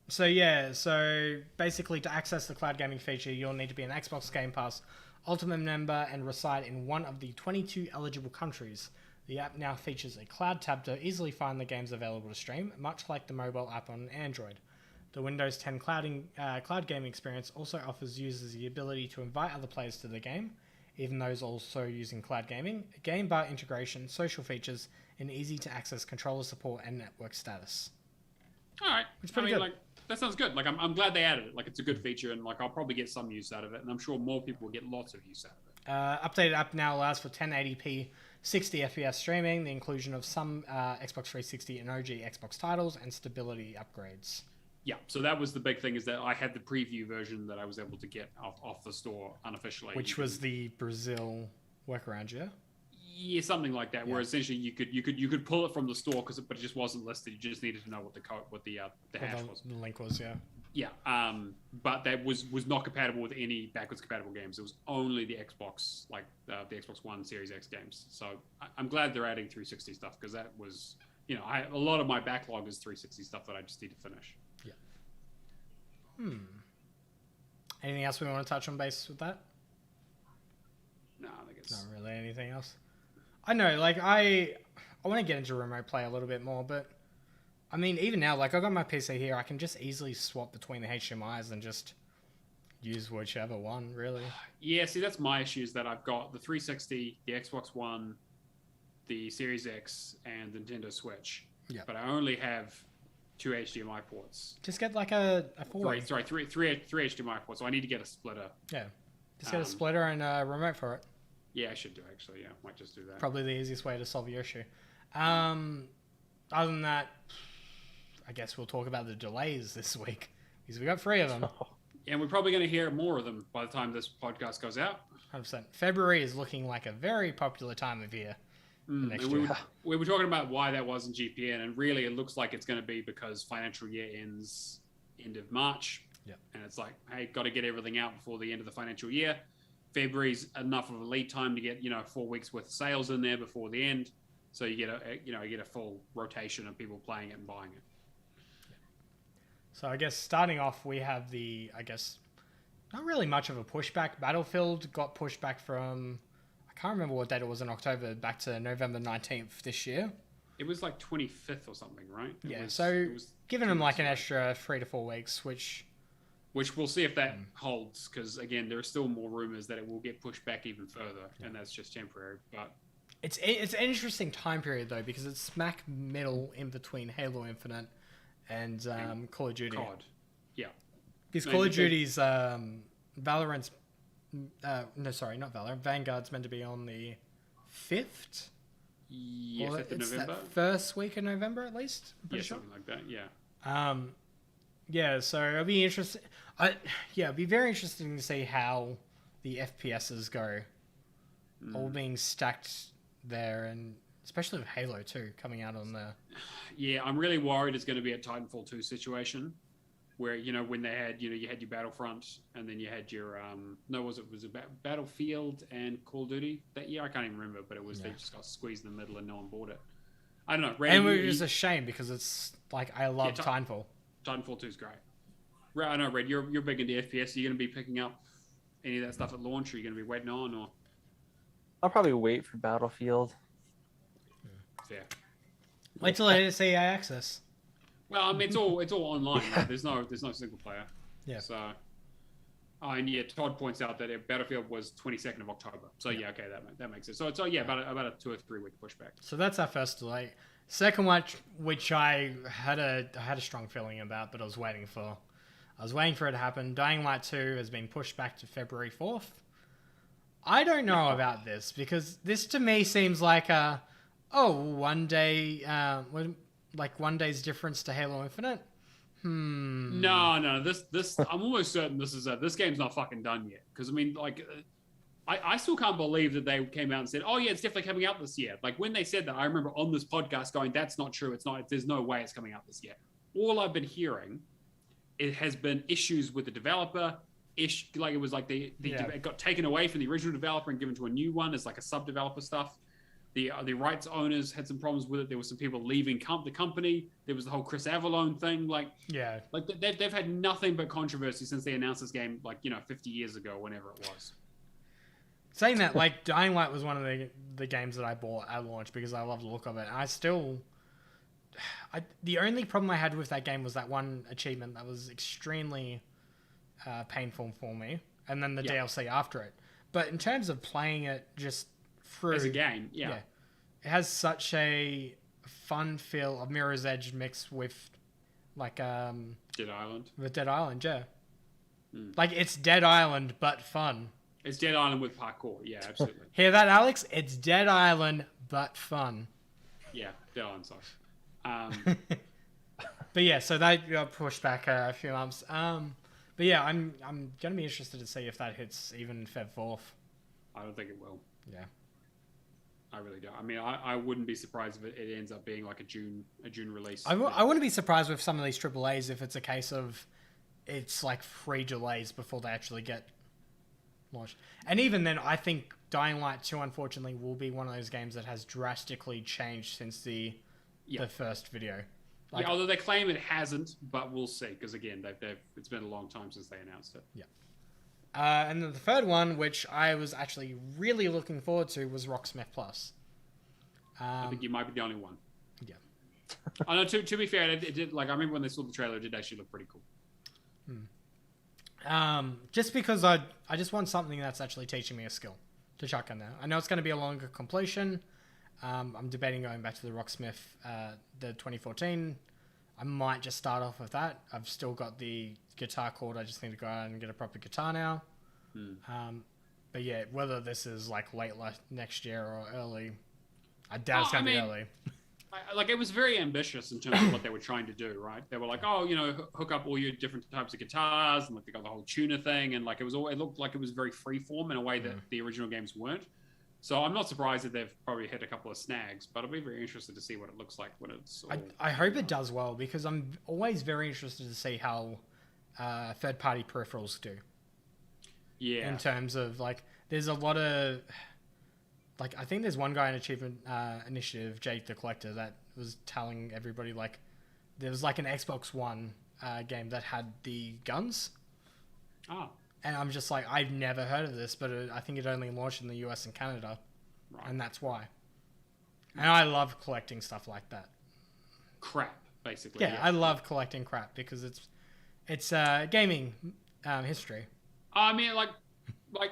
So basically to access the cloud gaming feature, you'll need to be an Xbox Game Pass Ultimate member and reside in one of the 22 eligible countries. The app now features a cloud tab to easily find the games available to stream, much like the mobile app on Android. The Windows 10 cloud gaming experience also offers users the ability to invite other players to the game, even those also using cloud gaming, game bar integration, social features, and easy-to-access controller support and network status. All right. Which is pretty good. Like, that sounds good. Like, I'm glad they added it. Like, it's a good feature, and like I'll probably get some use out of it, and I'm sure more people will get lots of use out of it. Updated app now allows for 1080p 60 FPS streaming, the inclusion of some Xbox 360 and OG Xbox titles, and stability upgrades. Yeah, so that was the big thing, is that I had the preview version that I was able to get off the store unofficially. Which was the Brazil workaround, yeah? Yeah, something like that, where essentially you could pull it from the store, but it just wasn't listed. You just needed to know what the hash was. The link was, yeah. Yeah, but that was not compatible with any backwards compatible games. It was only the Xbox, like the Xbox One Series X games. So I'm glad they're adding 360 stuff, because that was, a lot of my backlog is 360 stuff that I just need to finish. Yeah. Anything else we want to touch on base with that? No, I think it's not really anything else. I know, like I want to get into remote play a little bit more, but I mean, even now, like I got my PC here, I can just easily swap between the HDMIs and just use whichever one, really. Yeah, see, that's my issue, is that I've got the 360, the Xbox One, the Series X, and the Nintendo Switch. Yeah. But I only have 2 HDMI ports. Just get like a four-way. Three HDMI ports. So I need to get a splitter. Yeah. Just get a splitter and a remote for it. Yeah, I should do, actually. Yeah, might just do that. Probably the easiest way to solve your issue. Other than that, I guess we'll talk about the delays this week, because we got 3 of them. And we're probably going to hear more of them by the time this podcast goes out. 100%. February is looking like a very popular time of year. Next year. We were talking about why that was in GPN, and really it looks like it's going to be because financial year ends end of March. Yep. And it's like, hey, got to get everything out before the end of the financial year. February's enough of a lead time to get 4 weeks worth of sales in there before the end, so you get a full rotation of people playing it and buying it. So I guess starting off, we have not really much of a pushback. Battlefield got pushed back from, I can't remember what date it was in October, back to November 19th this year. It was like 25th or something, right? So giving them like an extra 3 to 4 weeks, which we'll see if that holds, because again, there are still more rumors that it will get pushed back even further, and that's just temporary. But it's an interesting time period though, because it's smack middle in between Halo Infinite and Call of Duty. COD, yeah. Because Call of Duty's Valorant's no, sorry, not Valorant. Vanguard's meant to be on the 5th. Yeah, 5th of November. That first week of November, at least. Yeah, sure. something like that. Yeah. Yeah, so it'll be interesting. It'd be very interesting to see how the FPSs go, all being stacked there, and especially with Halo 2 coming out on the. Yeah, I'm really worried it's going to be a Titanfall 2 situation, where when they had you had your Battlefront and then you had your was it Battlefield and Call of Duty that year? I can't even remember, but it was they just got squeezed in the middle and no one bought it. I don't know. Ray, and it was a shame because it's like I love Titanfall. Titanfall 2 is great. Red, I know, Red, you're big into FPS. Are you going to be picking up any of that stuff at launch, or are you going to be waiting on, or? I'll probably wait for Battlefield. Fair. Wait till I hit CA access. Well, I mean, it's all online. Right? There's no single player. Yeah. So, and yeah, Todd points out that Battlefield was 22nd of October. So yeah, okay, that makes sense. So it's about a 2 or 3 week pushback. So that's our first delay. Second one, which I had a strong feeling about, but I was waiting for it to happen. Dying Light 2 has been pushed back to February 4th. I don't know about this because this to me seems like one day, like one day's difference to Halo Infinite. No. This I'm almost certain this game's not fucking done yet. Because I mean, like, I still can't believe that they came out and said, "Oh yeah, it's definitely coming out this year." Like when they said that, I remember on this podcast going, "That's not true. It's not. There's no way it's coming out this year." All I've been hearing, it has been issues with the developer. Like it was like it got taken away from the original developer and given to a new one as like a sub-developer stuff. The rights owners had some problems with it. There were some people leaving the company. There was the whole Chris Avellone thing. Like they've had nothing but controversy since they announced this game, 50 years ago, whenever it was. Saying that, like, Dying Light was one of the games that I bought at launch because I love the look of it. And the only problem I had with that game was that one achievement that was extremely painful for me, and then the DLC after it. But in terms of playing it just through as a game, it has such a fun feel of Mirror's Edge mixed with like Dead Island. With Dead Island, yeah. Like it's Dead Island but fun. It's Dead Island with parkour, yeah, absolutely. Hear that, Alex? It's Dead Island but fun. Yeah, Dead Island sucks. But yeah, so they got pushed back a few months. But yeah, I'm gonna be interested to see if that hits even Feb 4th. I don't think it will. Yeah. I really don't. I mean, I wouldn't be surprised if it ends up being like a June release. I wouldn't be surprised with some of these AAAs if it's a case of it's like 3 delays before they actually get launched. And even then, I think Dying Light 2, unfortunately, will be one of those games that has drastically changed since the first video. Like, although they claim it hasn't, but we'll see. Because again, it's been a long time since they announced it. Yeah. And then the third one, which I was actually really looking forward to, was Rocksmith Plus. I think you might be the only one. Yeah. I know. To be fair, it did. Like I remember when they saw the trailer, it did actually look pretty cool. Just because I just want something that's actually teaching me a skill to chuck in there. I know it's going to be a longer completion. I'm debating going back to the Rocksmith, the 2014. I might just start off with that. I've still got the guitar chord. I just need to go out and get a proper guitar now. But yeah, whether this is like late next year or early, I doubt it's going to be early. Like it was very ambitious in terms of what they were trying to do, right? They were like, hook up all your different types of guitars, and like they got the whole tuner thing, and like it looked like it was very freeform in a way that the original games weren't. So I'm not surprised that they've probably hit a couple of snags, but I'll be very interested to see what it looks like when it's all... I hope it does well, because I'm always very interested to see how third-party peripherals do. Yeah. In terms of, like, there's a lot of... Like, I think there's one guy in Achievement Initiative, Jake the Collector, that was telling everybody, like, there was, like, an Xbox One game that had the guns. Oh. And I'm just like, I've never heard of this, but I think it only launched in the US and Canada. Right. And that's why. And I love collecting stuff like that. Crap, basically. Yeah, I love collecting crap because it's gaming history. I mean, like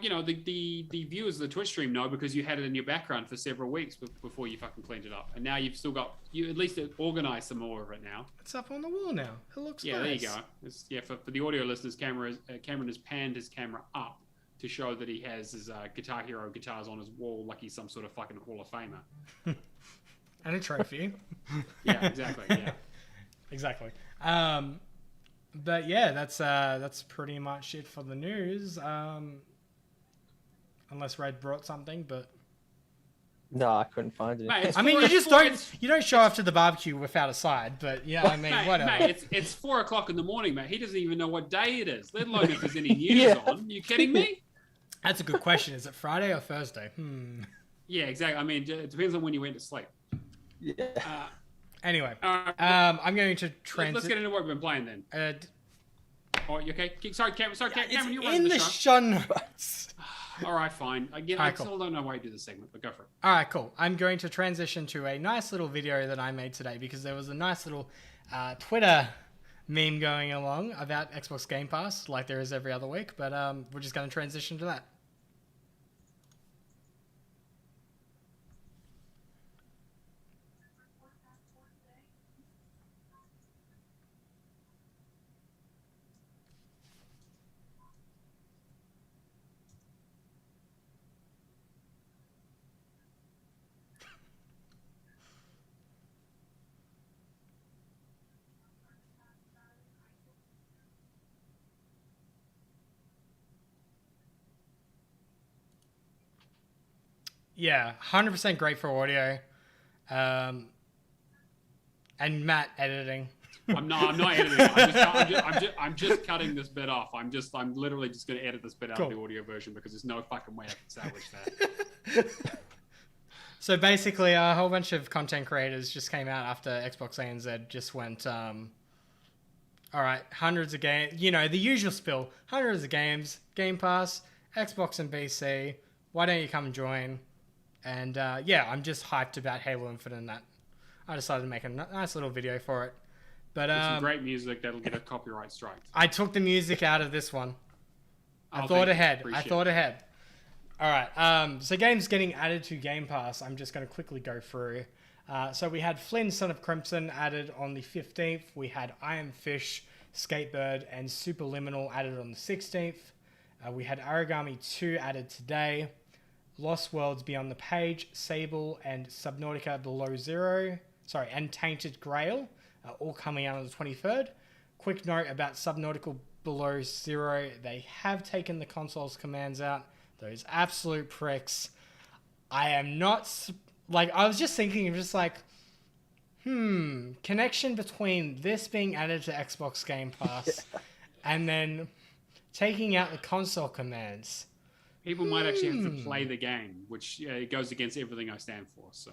the viewers of the Twitch stream know because you had it in your background for several weeks before you fucking cleaned it up, and now you've still got at least organized some more of it now. It's up on the wall now. It looks nice. There you go. For the audio listeners, Cameron has panned his camera up to show that he has his Guitar Hero guitars on his wall like he's some sort of fucking Hall of Famer. And a trophy. Yeah, exactly. Yeah, exactly. But yeah, that's pretty much it for the news. Unless Red brought something, but No, I couldn't find it. Mate, it's I mean, four- you it's just four- don't it's- you don't show up to the barbecue without a side, but yeah, I mean, mate, whatever. Mate, it's 4 o'clock in the morning, mate. He doesn't even know what day it is, let alone if there's any news Yeah. on. You kidding me? That's a good question. Is it Friday or Thursday? Yeah, exactly. I mean, it depends on when you went to sleep. Yeah. Anyway, Alright, I'm going to let's transit. get into what we've been playing then. Oh, you okay? Sorry, Cameron. Cameron, you're It's running in the the show. show notes. All right, fine. Again, I Alright, cool. still don't know why you do the segment, but go for it. All right, cool. I'm going to transition to a nice little video that I made today because there was a nice little Twitter meme going along about Xbox Game Pass, like there is every other week. But we're just going to transition to that. Yeah, 100% great for audio. And Matt editing. I'm not editing. I'm just cutting this bit off. I'm literally just going to edit this bit out of the audio version because there's no fucking way I can salvage that. So basically, a whole bunch of content creators just came out after Xbox ANZ just went, all right, hundreds of games, you know, the usual spill, hundreds of games, Game Pass, Xbox and PC, why don't you come and join? And yeah, I'm just hyped about Halo Infinite and that. I decided to make a nice little video for it. But With some great music that'll get a copyright strike. I took the music out of this one. I Oh, thought thank you. ahead. Appreciate I thought it. ahead. All right. So games getting added to Game Pass. I'm just going to quickly go through. So we had Flynn, Son of Crimson added on the 15th. We had Iron Fish, Skatebird, and Superliminal added on the 16th. We had Origami 2 added today. Lost Worlds Beyond the Page, Sable, and Subnautica Below Zero. Sorry, and Tainted Grail, all coming out on the 23rd. Quick note about Subnautica Below Zero. They have taken the console's commands out. Those absolute pricks. I am not... I was just thinking, just like... connection between this being added to Xbox Game Pass and then taking out the console commands. People might actually have to play the game, which it goes against everything I stand for. So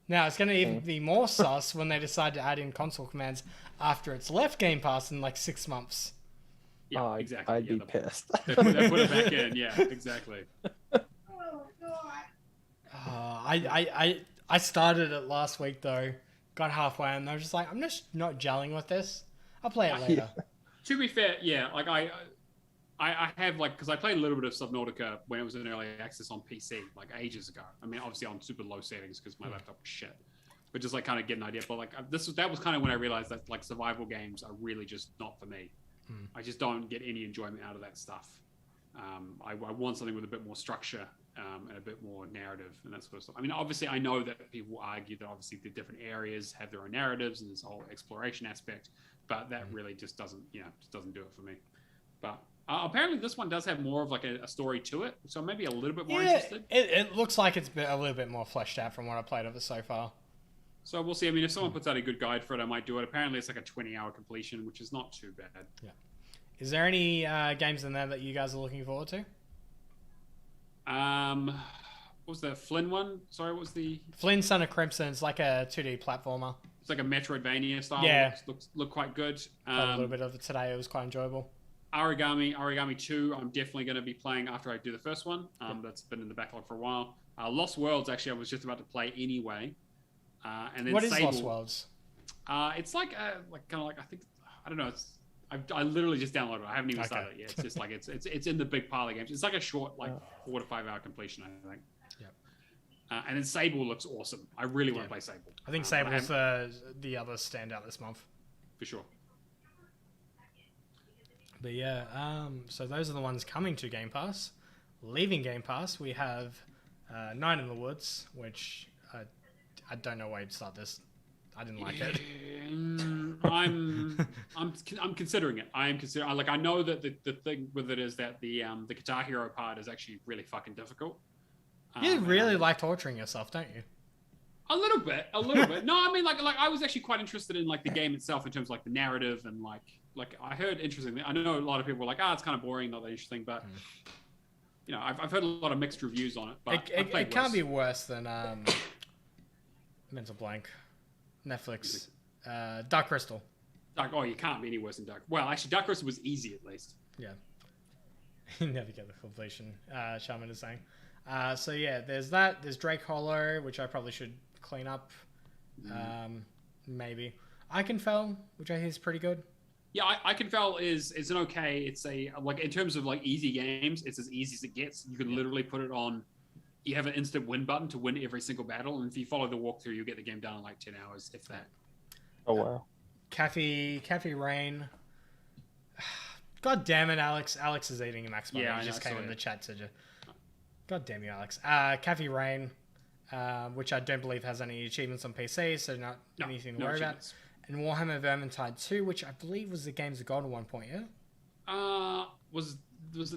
Now, it's going to even be more sus when they decide to add in console commands after it's left Game Pass in like 6 months. yeah, Oh, exactly. I'd Yeah, be pissed. they put it back in. Yeah, exactly. I started it last week though, got halfway, and I was just like, I'm just not gelling with this. I'll play it later. To be fair, yeah, like I have because I played a little bit of Subnautica when it was in early access on PC like ages ago. I mean, obviously on super low settings because my laptop was shit. But just like kind of get an idea. But like that was kind of when I realized that like survival games are really just not for me. I just don't get any enjoyment out of that stuff. I want something with a bit more structure and a bit more narrative and that sort of stuff. I mean, obviously, I know that people argue that obviously the different areas have their own narratives and this whole exploration aspect, but that really just doesn't do it for me. But apparently, this one does have more of like a story to it, so maybe a little bit more interested. It looks like it's a little bit more fleshed out from what I played of it so far. So we'll see. I mean, if someone puts out a good guide for it, I might do it. Apparently, it's like a 20-hour completion, which is not too bad. Yeah. Is there any games in there that you guys are looking forward to? What was the Flynn one? Sorry, what was the... Flynn, Son of Crimson. It's like a 2D platformer. It's like a Metroidvania style. Yeah. Look quite good. Played a little bit of it today. It was quite enjoyable. Origami 2, I'm definitely going to be playing after I do the first one. That's been in the backlog for a while. Lost Worlds, actually, I was just about to play anyway. And then What is Sable. Lost Worlds? It's like kind of like, I don't know. I literally just downloaded it. I haven't even started it yet. It's just like it's in the big pile of games. It's like a short 4 to 5 hour completion, I think. Yeah. And then Sable looks awesome. I really want to play Sable. I think Sable's the other standout this month. For sure. But yeah, so those are the ones coming to Game Pass. Leaving Game Pass, we have Night in the Woods, which I don't know why you'd start this. I didn't like it. I'm considering it. I am considering. Like I know that the thing with it is that the Guitar Hero part is actually really fucking difficult. You really like torturing yourself, don't you? A little bit. No, I mean, like I was actually quite interested in like the game itself in terms of like the narrative and like I heard interesting. I know a lot of people were like, it's kind of boring, not that interesting, but you know, I've heard a lot of mixed reviews on it. But it can't be worse than mental blank, Netflix, Dark Crystal. You can't be any worse than Dark. Well, actually, Dark Crystal was easy at least. Yeah. You never get the completion, Shaman is saying. So yeah, there's that. There's Drake Hollow, which I probably should clean up. Maybe. Iconfell, which I hear is pretty good. Yeah, Iconfell is an okay. It's a like in terms of like easy games, it's as easy as it gets. You can literally put it on. You have an instant win button to win every single battle, and if you follow the walkthrough, you get the game done in like 10 hours, if that. Oh wow. Cafe Rain. God damn it, Alex. Alex is eating a Max Money. Yeah, He just came in the chat to God damn you, Alex. Cafe Rain, which I don't believe has any achievements on PC, so not anything to worry about. And Warhammer Vermintide 2, which I believe was the Games of Gold at one point, yeah? Was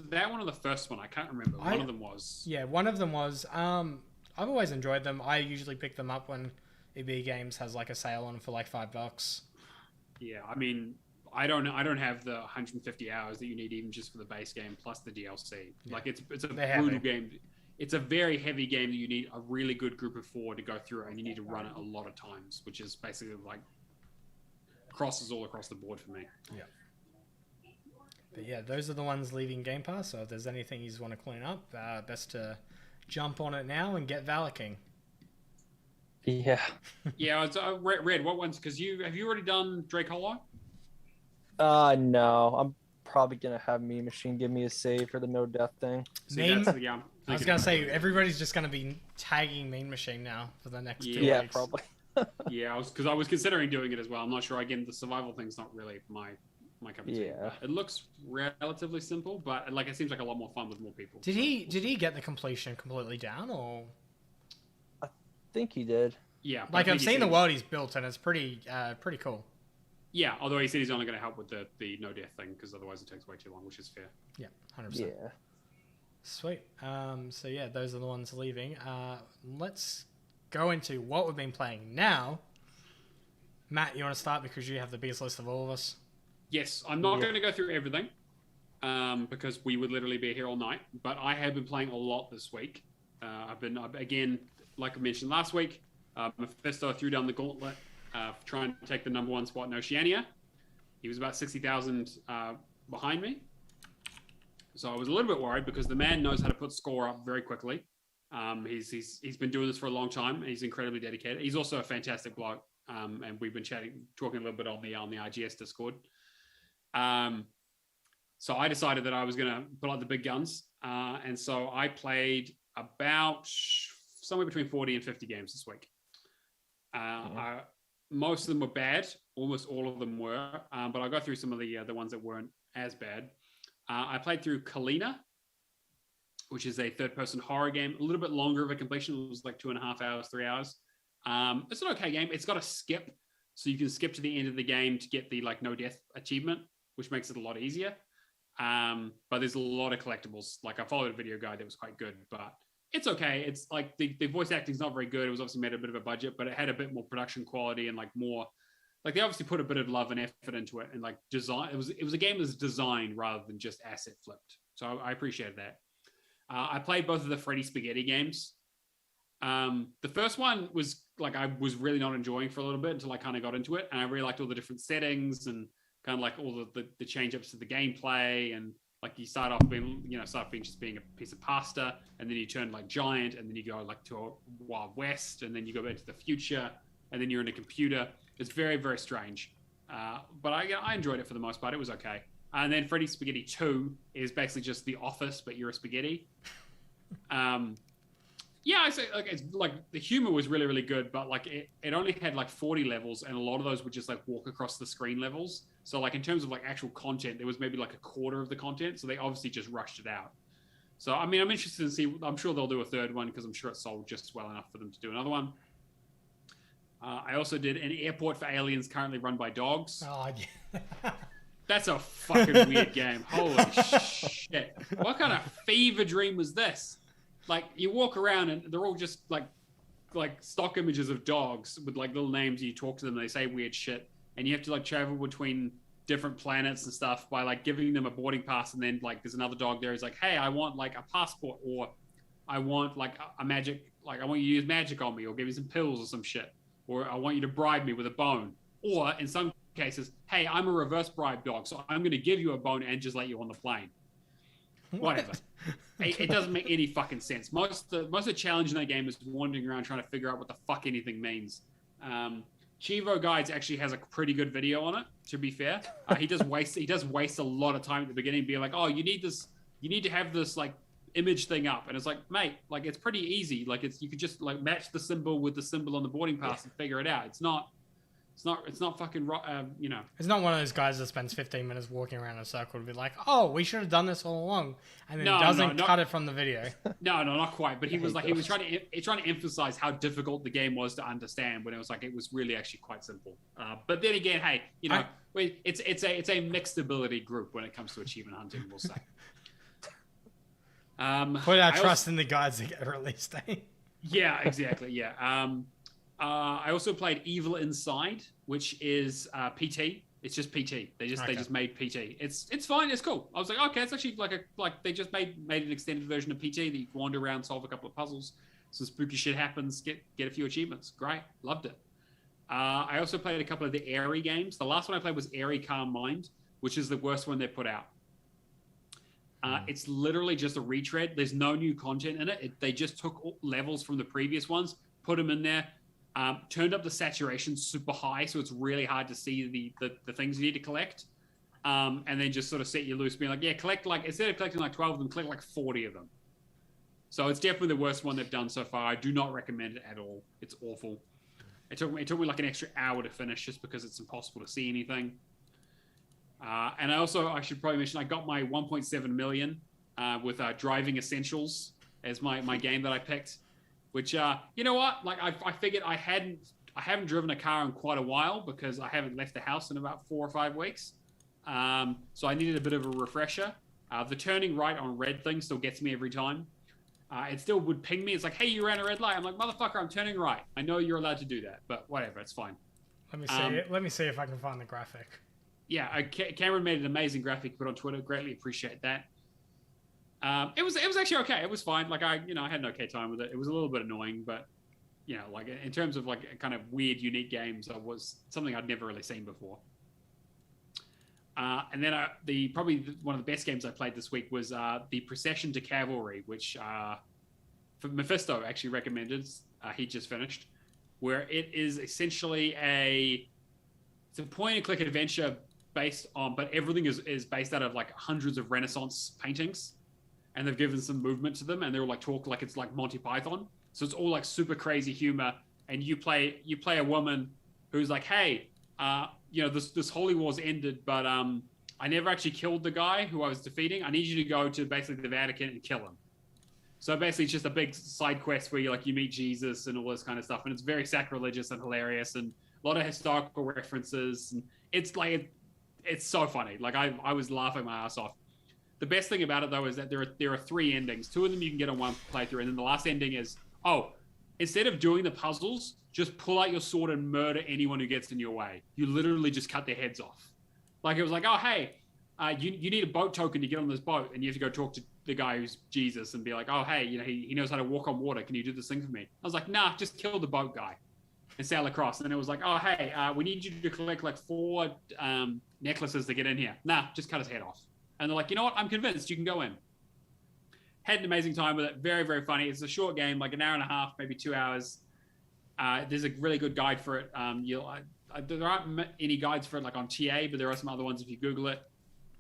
that one or the first one? I can't remember. One of them was. Yeah, one of them was. I've always enjoyed them. I usually pick them up when EB Games has like a sale on them for like $5. Yeah, I mean, I don't have the 150 hours that you need even just for the base game plus the DLC. Yeah. Like it's a brutal game. It's a very heavy game that you need a really good group of 4 to go through, and you need to run it a lot of times, which is basically like crosses all across the board for me. Yeah. But yeah, those are the ones leaving Game Pass. So if there's anything you want to clean up, best to jump on it now and get Valakking. Yeah. Yeah, it's Red. What ones? Because have you already done Drake Hollow? No. I'm probably gonna have Mean Machine give me a save for the no death thing. I was gonna say everybody's just gonna be tagging Mean Machine now for the next 2 weeks. Yeah, probably. Yeah, I was considering doing it as well. I'm not sure. Again, the survival thing's not really my cup of tea. Yeah. It looks relatively simple, but like it seems like a lot more fun with more people. Did he get the completion completely down, or? I think he did. Yeah. Like I've seen the world he's built, and it's pretty cool. Yeah, although he said he's only going to help with the no death thing because otherwise it takes way too long, which is fair. Yeah, 100%. Yeah. Sweet. So yeah, those are the ones leaving. Let's go into what we've been playing now. Matt, you want to start because you have the biggest list of all of us? Yes, I'm not going to go through everything because we would literally be here all night. But I have been playing a lot this week. I've been, again, like I mentioned last week, Mephisto threw down the gauntlet trying to take the #1 spot in Oceania. He was about 60,000 behind me. So I was a little bit worried because the man knows how to put score up very quickly. He's been doing this for a long time, and he's incredibly dedicated. He's also a fantastic bloke, and we've been talking a little bit on the RGS Discord. So I decided that I was going to pull out the big guns, and so I played about somewhere between 40 and 50 games this week. Most of them were bad, almost all of them were, but I'll go through some of the ones that weren't as bad. I played through Kalina, which is a third-person horror game. A little bit longer of a completion. It was like 2.5 hours, 3 hours. It's an okay game. It's got a skip, so you can skip to the end of the game to get the like no death achievement, which makes it a lot easier. But there's a lot of collectibles. Like I followed a video guide that was quite good, but it's okay. It's like the voice acting is not very good. It was obviously made a bit of a budget, but it had a bit more production quality and like more. Like they obviously put a bit of love and effort into it, and like design. It was a game that's designed rather than just asset flipped. So I appreciate that. I played both of the Freddy Spaghetti games. The first one was like I was really not enjoying for a little bit until I kind of got into it, and I really liked all the different settings and kind of like all the change ups to the gameplay, and like you start off being just being a piece of pasta, and then you turn like giant, and then you go like to a Wild West, and then you go back to the future, and then you're in a computer. It's very, very strange. But I enjoyed it for the most part. It was okay. And then Freddy Spaghetti 2 is basically just The Office, but you're a spaghetti. Yeah, I say like it's like the humor was really, really good, but like it only had like 40 levels, and a lot of those were just like walk across the screen levels. So like in terms of like actual content, there was maybe like a quarter of the content. So they obviously just rushed it out. So I mean, I'm interested to see. I'm sure they'll do a third one because I'm sure it sold just well enough for them to do another one. I also did an airport for aliens currently run by dogs. Oh, yeah. That's a fucking weird game. Holy shit. What kind of fever dream was this? like you walk around and they're all just like stock images of dogs with like little names. You talk to them, they say weird shit, and you have to like travel between different planets and stuff by like giving them a boarding pass, and then like there's another dog there who's like, hey, I want like a passport, or I want like a magic, like I want you to use magic on me, or give me some pills or some shit, or I want you to bribe me with a bone, or in some cases, hey, I'm a reverse bribe dog, so I'm going to give you a bone and just let you on the plane. Whatever. It doesn't make any fucking sense. Most of the challenge in that game is wandering around trying to figure out what the fuck anything means. Chivo Guides actually has a pretty good video on it. To be fair, he does waste a lot of time at the beginning, being like, "Oh, you need to have this like image thing up," and it's like, mate, like it's pretty easy. Like you could just like match the symbol with the symbol on the boarding pass and figure it out. It's not fucking you know. It's not one of those guys that spends 15 minutes walking around in a circle to be like, "Oh, we should have done this all along," and then doesn't cut it from the video. No, not quite. But he was trying to emphasize how difficult the game was to understand, when it was really actually quite simple. But then again, hey, you know, it's a mixed ability group when it comes to achievement hunting, we'll say. Put our trust in the guides that get released. Yeah, exactly. Yeah. I also played Evil Inside, which is PT. It's just PT. They just made PT. It's fine. It's cool. I was like, okay, it's actually like they just made an extended version of PT that you can wander around, solve a couple of puzzles, some spooky shit happens, get a few achievements. Great, loved it. I also played a couple of the Airy games. The last one I played was Airy Calm Mind, which is the worst one they put out. It's literally just a retread. There's no new content in it. They just took levels from the previous ones, put them in there. Turned up the saturation super high, so it's really hard to see the things you need to collect. And then just sort of set you loose, being like, yeah, collect like, instead of collecting like 12 of them, collect like 40 of them. So it's definitely the worst one they've done so far. I do not recommend it at all. It's awful. It took me like an extra hour to finish just because it's impossible to see anything. And I should probably mention, I got my 1.7 million with Driving Essentials as my game that I picked. Which, you know what? Like, I figured I haven't driven a car in quite a while because I haven't left the house in about 4 or 5 weeks. So I needed a bit of a refresher. The turning right on red thing still gets me every time. It still would ping me. It's like, hey, you ran a red light. I'm like, motherfucker, I'm turning right. I know you're allowed to do that, but whatever, it's fine. Let me see it. Let me see if I can find the graphic. Yeah, Cameron made an amazing graphic put on Twitter. Greatly appreciate that. It was actually okay. It was fine. Like I had an okay time with it. It was a little bit annoying, but like in terms of like kind of weird, unique games, it was something I'd never really seen before. And then probably one of the best games I played this week was the Procession to Cavalry, which Mephisto actually recommended. He just finished, where it is essentially it's a point-and-click adventure but everything is based out of like hundreds of Renaissance paintings. And they've given some movement to them, and they're like talk like it's like Monty Python. So it's all like super crazy humor, and you play a woman who's like, hey, this holy war's ended, but I never actually killed the guy who I was defeating. I need you to go to basically the Vatican and kill him. So basically, it's just a big side quest where you meet Jesus and all this kind of stuff, and it's very sacrilegious and hilarious, and a lot of historical references, and it's so funny. Like I was laughing my ass off. The best thing about it, though, is that there are 3 endings. 2 of them you can get on one playthrough, and then the last ending is, instead of doing the puzzles, just pull out your sword and murder anyone who gets in your way. You literally just cut their heads off. Like, it was like, oh, hey, you need a boat token to get on this boat, and you have to go talk to the guy who's Jesus and be like, oh, hey, he knows how to walk on water. Can you do this thing for me? I was like, nah, just kill the boat guy and sail across. And then it was like, oh, hey, we need you to collect like 4 necklaces to get in here. Nah, just cut his head off. And they're like, you know what? I'm convinced you can go in. Had an amazing time with it. Very, very funny. It's a short game, like an hour and a half, maybe 2 hours. There's a really good guide for it. There aren't any guides for it like on TA, but there are some other ones if you Google it.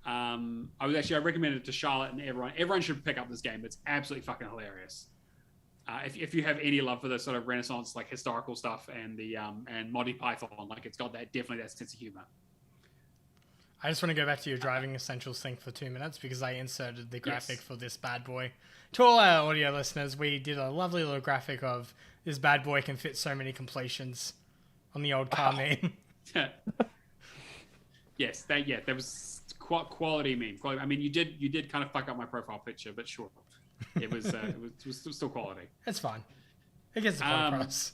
I recommended it to Charlotte and everyone. Everyone should pick up this game. It's absolutely fucking hilarious. If you have any love for the sort of Renaissance, like historical stuff and and Monty Python, like it's got definitely that sense of humor. I just want to go back to your driving essentials thing for 2 minutes because I inserted the graphic for this bad boy. To all our audio listeners, we did a lovely little graphic of this bad boy can fit so many completions on the old car meme. Yes, that was quality meme. I mean, you did kind of fuck up my profile picture, but sure. It was still quality. It's fine. It gets the point across.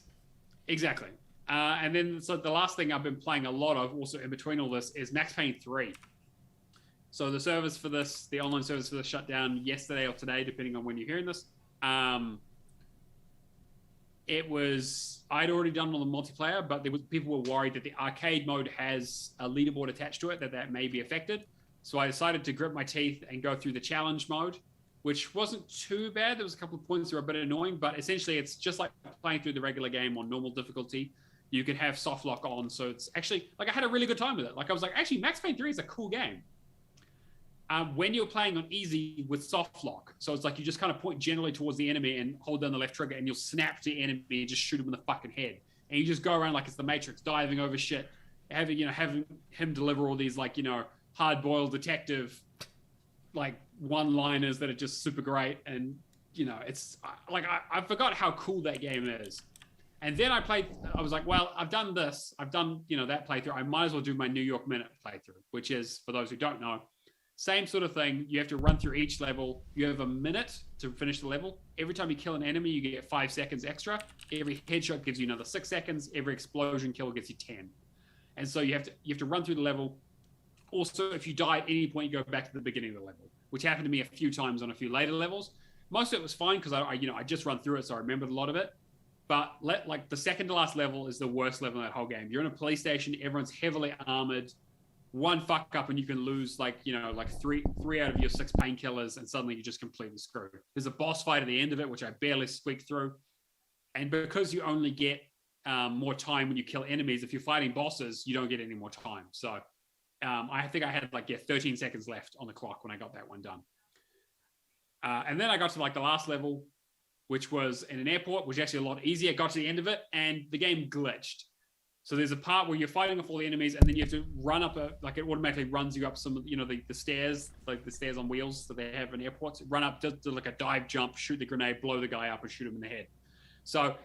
Exactly. And then so the last thing I've been playing a lot of, also in between all this, is Max Payne 3. So the service for this, the online service for this, shut down yesterday or today, depending on when you're hearing this. I'd already done all the multiplayer, but people were worried that the arcade mode has a leaderboard attached to it, that may be affected. So I decided to grit my teeth and go through the challenge mode, which wasn't too bad. There was a couple of points that were a bit annoying, but essentially it's just like playing through the regular game on normal difficulty. You could have soft lock on, so it's actually, like, I had a really good time with it. Like, I was like, actually, Max Payne 3 is a cool game. When you're playing on easy with soft lock, so it's like you just kind of point generally towards the enemy and hold down the left trigger, and you'll snap to the enemy and just shoot him in the fucking head. And you just go around like it's the Matrix, diving over shit, having him deliver all these, like, hard-boiled detective, like, one-liners that are just super great. And it's like I forgot how cool that game is. And then I was like, well, I've done this, I've done that playthrough, I might as well do my New York Minute playthrough, which is, for those who don't know, same sort of thing. You have to run through each level. You have a minute to finish the level. Every time you kill an enemy, you get 5 seconds extra. Every headshot gives you another 6 seconds. Every explosion kill gets you 10. And so you have to run through the level. Also, if you die at any point, you go back to the beginning of the level, which happened to me a few times on a few later levels. Most of it was fine because I just run through it, so I remembered a lot of it. But like the second to last level is the worst level in that whole game. You're in a police station. Everyone's heavily armored. One fuck up and you can lose like three out of your 6 painkillers, and suddenly you're just completely screwed. There's a boss fight at the end of it, which I barely squeaked through. And because you only get more time when you kill enemies, if you're fighting bosses, you don't get any more time. So I think I had 13 seconds left on the clock when I got that one done. And then I got to the last level, which was in an airport, which is actually a lot easier. Got to the end of it and the game glitched. So there's a part where you're fighting off all the enemies, and then you have to run up it automatically runs you up some the stairs, like the stairs on wheels that they have in airports. Run up, do like a dive jump, shoot the grenade, blow the guy up, and shoot him in the head. So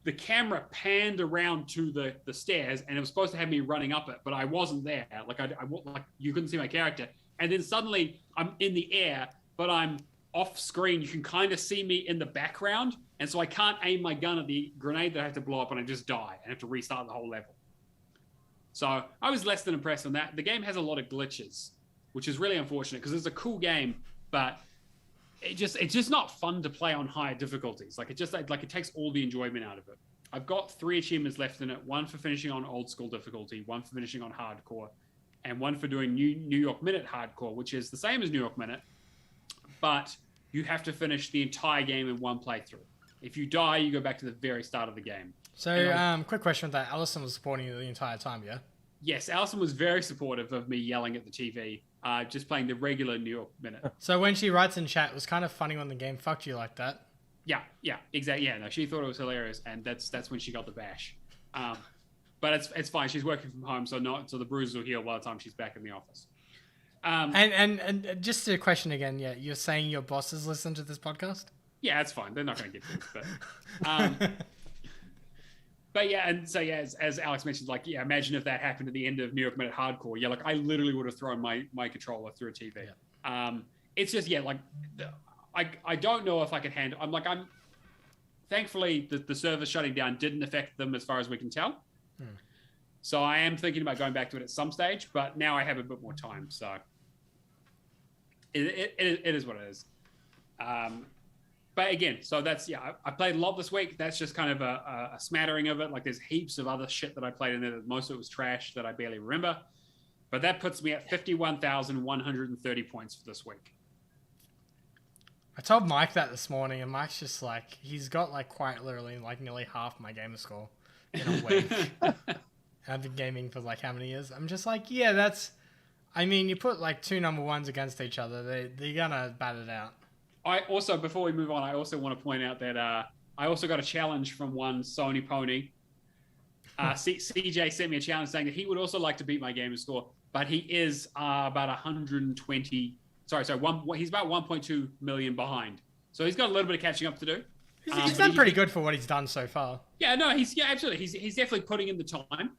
the camera panned around to the stairs, and it was supposed to have me running up it, but I wasn't there. Like you couldn't see my character. And then suddenly I'm in the air, but I'm off screen. You can kind of see me in the background. And so I can't aim my gun at the grenade that I have to blow up, and I just die and have to restart the whole level. So I was less than impressed on that. The game has a lot of glitches, which is really unfortunate because it's a cool game, but it's just not fun to play on higher difficulties. It takes all the enjoyment out of it. I've got 3 achievements left in it: 1 for finishing on old school difficulty, 1 for finishing on hardcore, and 1 for doing New York Minute hardcore, which is the same as New York Minute, but you have to finish the entire game in 1 playthrough. If you die, you go back to the very start of the game. So, quick question with that. Allison was supporting you the entire time, yeah? Yes, Allison was very supportive of me yelling at the TV, just playing the regular New York Minute. So when she writes in chat, it was kind of funny when the game fucked you like that. Yeah, exactly. Yeah, no, she thought it was hilarious, and that's when she got the bash. But it's fine. She's working from home, so the bruises will heal by the time she's back in the office. And just a question again, yeah, you're saying your bosses listen to this podcast? Yeah, that's fine. They're not going to get this, but yeah, and so yeah, as Alex mentioned, imagine if that happened at the end of New York Minute Hardcore. Yeah, I literally would have thrown my controller through a TV. Yeah. It's just I don't know if I could handle. I'm thankfully the service shutting down didn't affect them as far as we can tell. So I am thinking about going back to it at some stage, but now I have a bit more time, so it is what it is. But again, so that's, I played a lot this week. That's just kind of a smattering of it. There's heaps of other shit that I played in there. Most of it was trash that I barely remember. But that puts me at 51,130 points for this week. I told Mike that this morning, and Mike's just he's got quite literally nearly half my gamer score in a week. I've been gaming for how many years? I'm just yeah, that's, you put 2 number 1s against each other, they're gonna bat it out. I also, before we move on, I also want to point out that I also got a challenge from one Sony Pony. CJ sent me a challenge saying that he would also like to beat my gamer score, but he is about 120. Sorry, he's about 1.2 million behind. So he's got a little bit of catching up to do. He's done pretty good for what he's done so far. Yeah, no, absolutely. He's definitely putting in the time,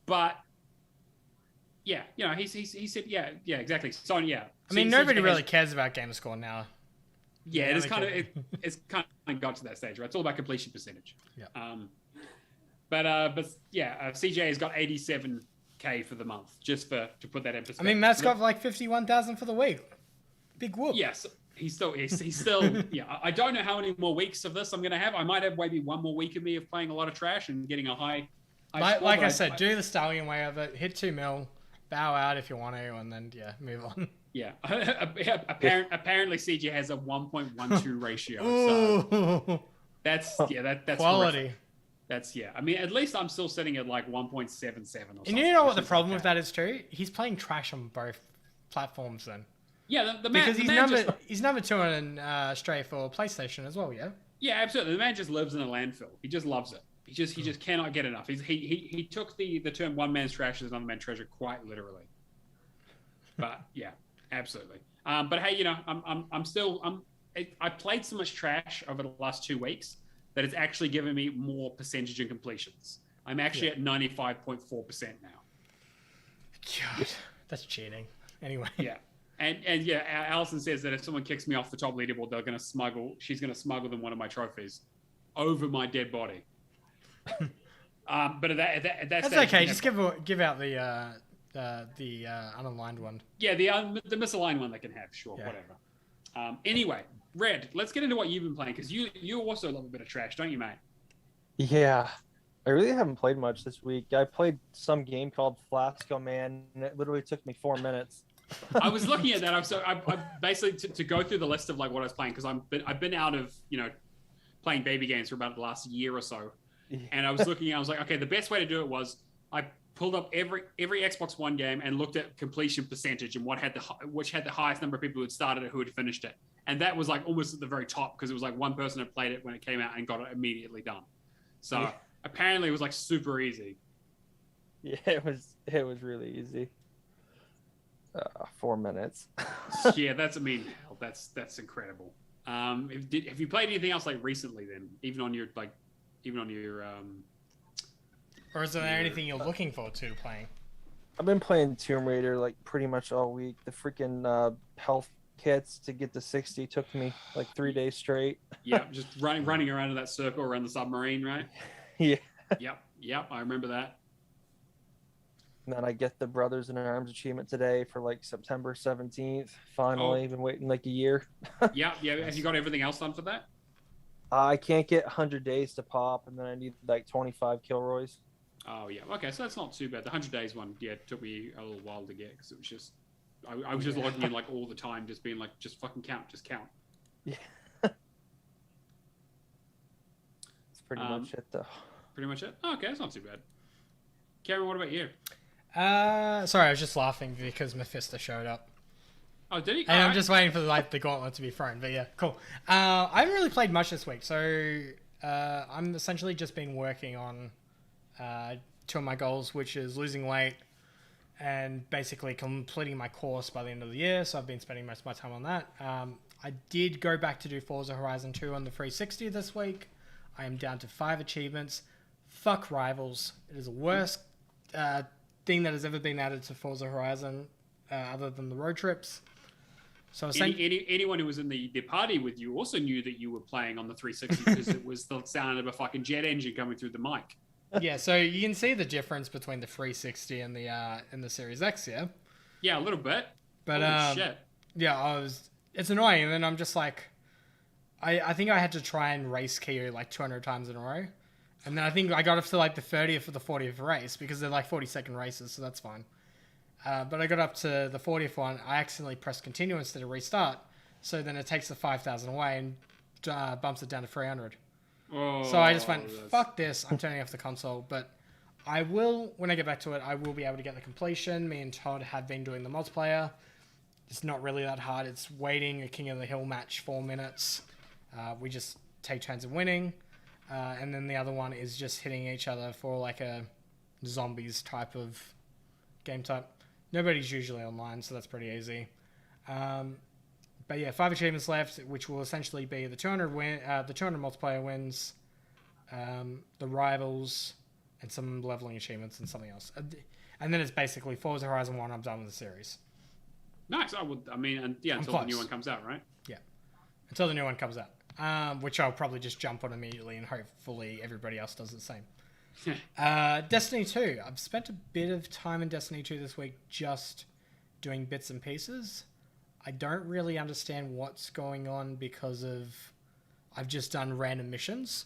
but yeah, he said, yeah, exactly. So yeah. Nobody really cares about gamer score now. Yeah, Yeah, it's they kind can. of it's kind of got to that stage, right? It's all about completion percentage. Yeah. But yeah, CJ has got 87K for the month, just to put that in I perspective. mean, Matt's got like 51,000 for the week. Big whoop. Yes, he's still yeah. I don't know how many more weeks of this I'm gonna have. I might have maybe one more week of me of playing a lot of trash and getting a high Like, score, like but I said, do the stallion way of it. Hit 2 mil, bow out if you want to, and then move on. yeah. Apparently CJ has a 1.12 ratio. So Ooh, that's quality. horrific. That's I mean, at least I'm still sitting at like 1.77 or something. And you know what the which is problem okay. with that is too? He's playing trash on both platforms then. Yeah, the man, Because he's number 2 in Australia for PlayStation as well, yeah? Yeah, absolutely. The man just lives in a landfill. He just loves it. He just cannot get enough. He took the term one man's trash is another man's treasure quite literally. But yeah, absolutely. But hey, you know, I played so much trash over the last 2 weeks that it's actually given me more percentage in completions. I'm actually at 95.4% now. God, that's cheating. Anyway. Yeah. And yeah, Allison says that if someone kicks me off the top leaderboard, she's gonna smuggle them one of my trophies over my dead body. But that's okay. Just give out the unaligned one. Yeah, the misaligned one they can have. Sure, Yeah. whatever. Anyway, Red, let's get into what you've been playing because you also love a bit of trash, don't you, mate? Yeah, I really haven't played much this week. I played some game called Flasco Man, and it literally took me 4 minutes. I was looking at that. I basically to go through the list of like what I was playing because I've been out of playing baby games for about the last year or so, and I was looking. I was like, okay, the best way to do it was I pulled up every Xbox One game and looked at completion percentage and which had the highest number of people who had started it, who had finished it, and that was like almost at the very top because it was like one person had played it when it came out and got it immediately done. So apparently it was like super easy. Yeah, it was really easy. 4 minutes. Yeah, that's incredible. Have you played anything else like recently then? Even on your Or is there anything you're looking forward to playing? I've been playing Tomb Raider like pretty much all week. The freaking health kits to get to 60 took me like 3 days straight. Yeah, just running around in that circle around the submarine, right? Yeah. Yep, I remember that. And then I get the Brothers in Arms achievement today for like September 17th. Finally, been waiting like a year. Yeah. Have you got everything else done for that? I can't get 100 days to pop, and then I need like 25 Kilroys. Oh yeah, okay, so that's not too bad. The 100 days one, took me a little while to get because it was just I was just logging in like all the time, just being like, just fucking count, just count. Yeah. That's pretty much it though. Pretty much it. Oh, okay, that's not too bad. Cameron, what about you? Sorry, I was just laughing because Mephisto showed up. Oh, did he? And I'm just waiting for the gauntlet to be thrown. But yeah, cool. I haven't really played much this week, so I'm essentially just been working on 2 of my goals, which is losing weight and basically completing my course by the end of the year. So I've been spending most of my time on that. I did go back to do Forza Horizon 2 on the 360 this week. I am down to 5 achievements. Fuck Rivals. It is the worst thing that has ever been added to Forza Horizon other than the road trips. So anyone who was in the party with you also knew that you were playing on the 360 because it was the sound of a fucking jet engine coming through the mic. Yeah, so you can see the difference between the 360 and the Series X, yeah? Yeah, a little bit. But holy shit. Yeah, it's annoying, and then I'm just like, I think I had to try and race key like 200 times in a row. And then I think I got up to like the 30th or the 40th race because they're like 40-second races, so that's fine. But I got up to the 40th one. I accidentally pressed continue instead of restart. So then it takes the 5,000 away and bumps it down to 300. Oh, So I just went, fuck this. I'm turning off the console. But I will, when I get back to it, I will be able to get the completion. Me and Todd have been doing the multiplayer. It's not really that hard. It's waiting a King of the Hill match 4 minutes. We just take turns of winning. And then the other one is just hitting each other for like a zombies type of game type. Nobody's usually online, so that's pretty easy. But yeah, 5 achievements left, which will essentially be the 200 multiplayer wins, the rivals, and some leveling achievements and something else. And then it's basically Forza Horizon 1. I'm done with the series. Nice. Until the new one comes out, right? Yeah. until the new one comes out, which I'll probably just jump on immediately, and hopefully everybody else does the same. Destiny 2. I've spent a bit of time in Destiny 2 this week just doing bits and pieces. I don't really understand what's going on because I've just done random missions.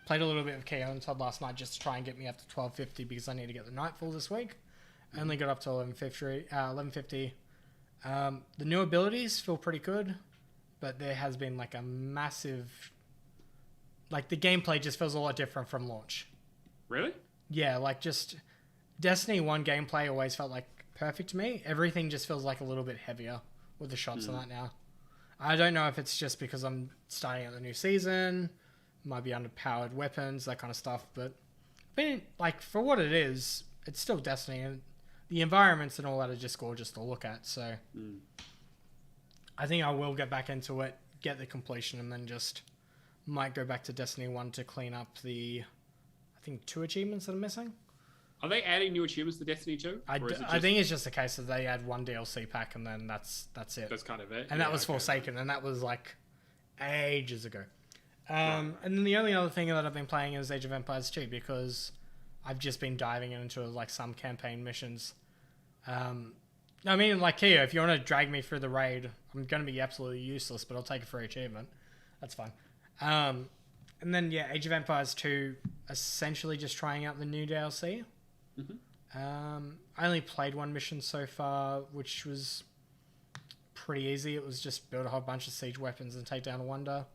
Played a little bit of KO and Todd last night just to try and get me up to 1250 because I need to get the Nightfall this week. I only got up to 1150. The new abilities feel pretty good, but there has been like a massive... Like the gameplay just feels a lot different from launch. Really? Yeah, like just Destiny 1 gameplay always felt like perfect to me. Everything just feels like a little bit heavier with the shots and that now. I don't know if it's just because I'm starting out the new season, might be underpowered weapons, that kind of stuff, but I mean, like for what it is, it's still Destiny, and the environments and all that are just gorgeous to look at, so I think I will get back into it, get the completion, and then just might go back to Destiny 1 to clean up the, I think, 2 achievements that are missing. Are they adding new achievements to Destiny 2? I think it's just a case that they add one DLC pack and then that's it. That's kind of it. And that was Forsaken, and that was like ages ago. And then the only other thing that I've been playing is Age of Empires 2 because I've just been diving into like some campaign missions. I mean, like Kia, if you want to drag me through the raid, I'm going to be absolutely useless, but I'll take a free achievement. That's fine. And then, yeah, Age of Empires 2, essentially just trying out the new DLC. I only played one mission so far, which was pretty easy. It was just build a whole bunch of siege weapons and take down a wonder.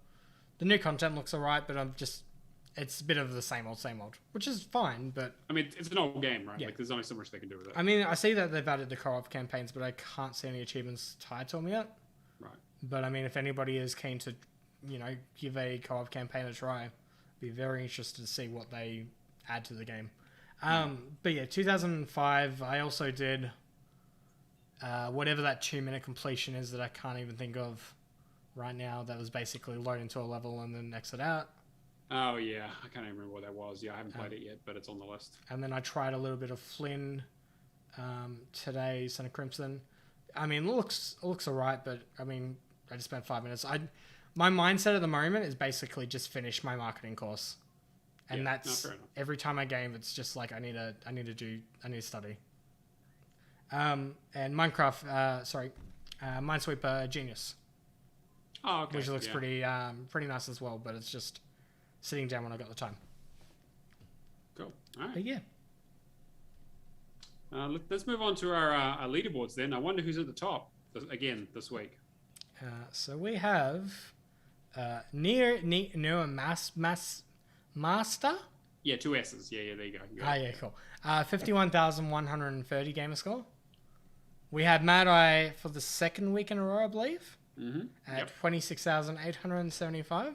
The new content looks alright, but it's a bit of the same old, which is fine, but... I mean, it's an old game, right? Yeah. Like, there's only so much they can do with it. I mean, I see that they've added the co-op campaigns, but I can't see any achievements tied to them yet. Right. But, I mean, if anybody is keen to, give a co-op campaign a try, I'd be very interested to see what they add to the game. But yeah, 2005, I also did whatever that 2-minute completion is that I can't even think of right now. That was basically load into a level and then exit out. Oh yeah, I can't even remember what that was. Yeah, I haven't played it yet, but it's on the list. And then I tried a little bit of Flynn today, Son of Crimson. I mean, it looks alright, but I mean, I just spent 5 minutes. My mindset at the moment is basically just finish my marketing course. And that's every time I game, it's just like I need to study. And Minecraft, Minesweeper Genius. Oh, okay. Which looks pretty nice as well, but it's just sitting down when I got the time. Cool. All right. But yeah. Let's move on to our leaderboards then. I wonder who's at the top again this week. So we have Neomaster? Yeah, 2 S's. Yeah, there you go. Yeah, cool. 51,130 gamer score. We had Mad Eye for the second week in a row, I believe, at 26,875.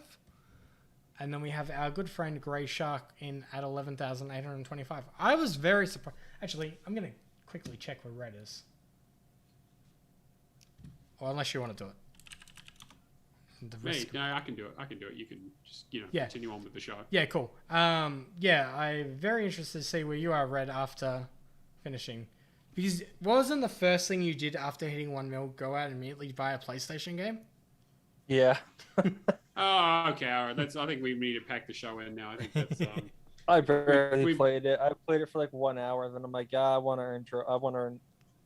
And then we have our good friend Grey Shark at 11,825. I was very surprised. Actually, I'm going to quickly check where Red is. Or unless you want to do it. No, I can do it. You can just, continue on with the show. Yeah, cool. I'm very interested to see where you are, Red, after finishing. Because wasn't the first thing you did after hitting 1 mil go out and immediately buy a PlayStation game? Yeah. Oh, okay. All right. I think we need to pack the show in now. I think that's... I barely played it. I played it for like 1 hour, and then I'm like, I want to earn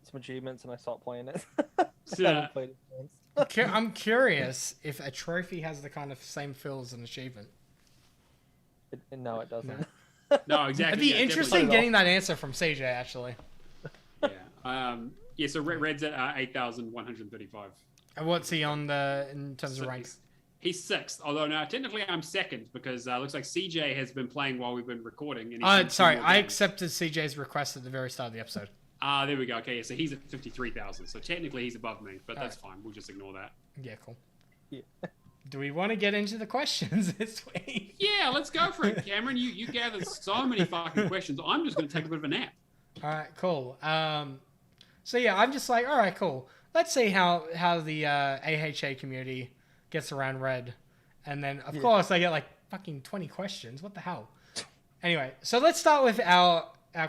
some achievements, and I stopped playing it. I haven't played it since. I'm curious if a trophy has the kind of same feel as an achievement. No, it doesn't. No, exactly. It'd be interesting getting that answer from CJ, actually. Yeah. So Red's at 8,135. And what's he on in terms of rank? He's 6th. Although now technically I'm 2nd because looks like CJ has been playing while we've been recording. And sorry, I accepted CJ's request at the very start of the episode. There we go. Okay, so he's at 53,000. So technically he's above me, but that's fine. We'll just ignore that. Yeah, cool. Yeah. Do we want to get into the questions this week? Yeah, let's go for it, Cameron. You gathered so many fucking questions. I'm just going to take a bit of a nap. All right, cool. So yeah, I'm just like, all right, cool. Let's see how the AHA community gets around Red. And then, of course, I get like fucking 20 questions. What the hell? Anyway, so let's start with our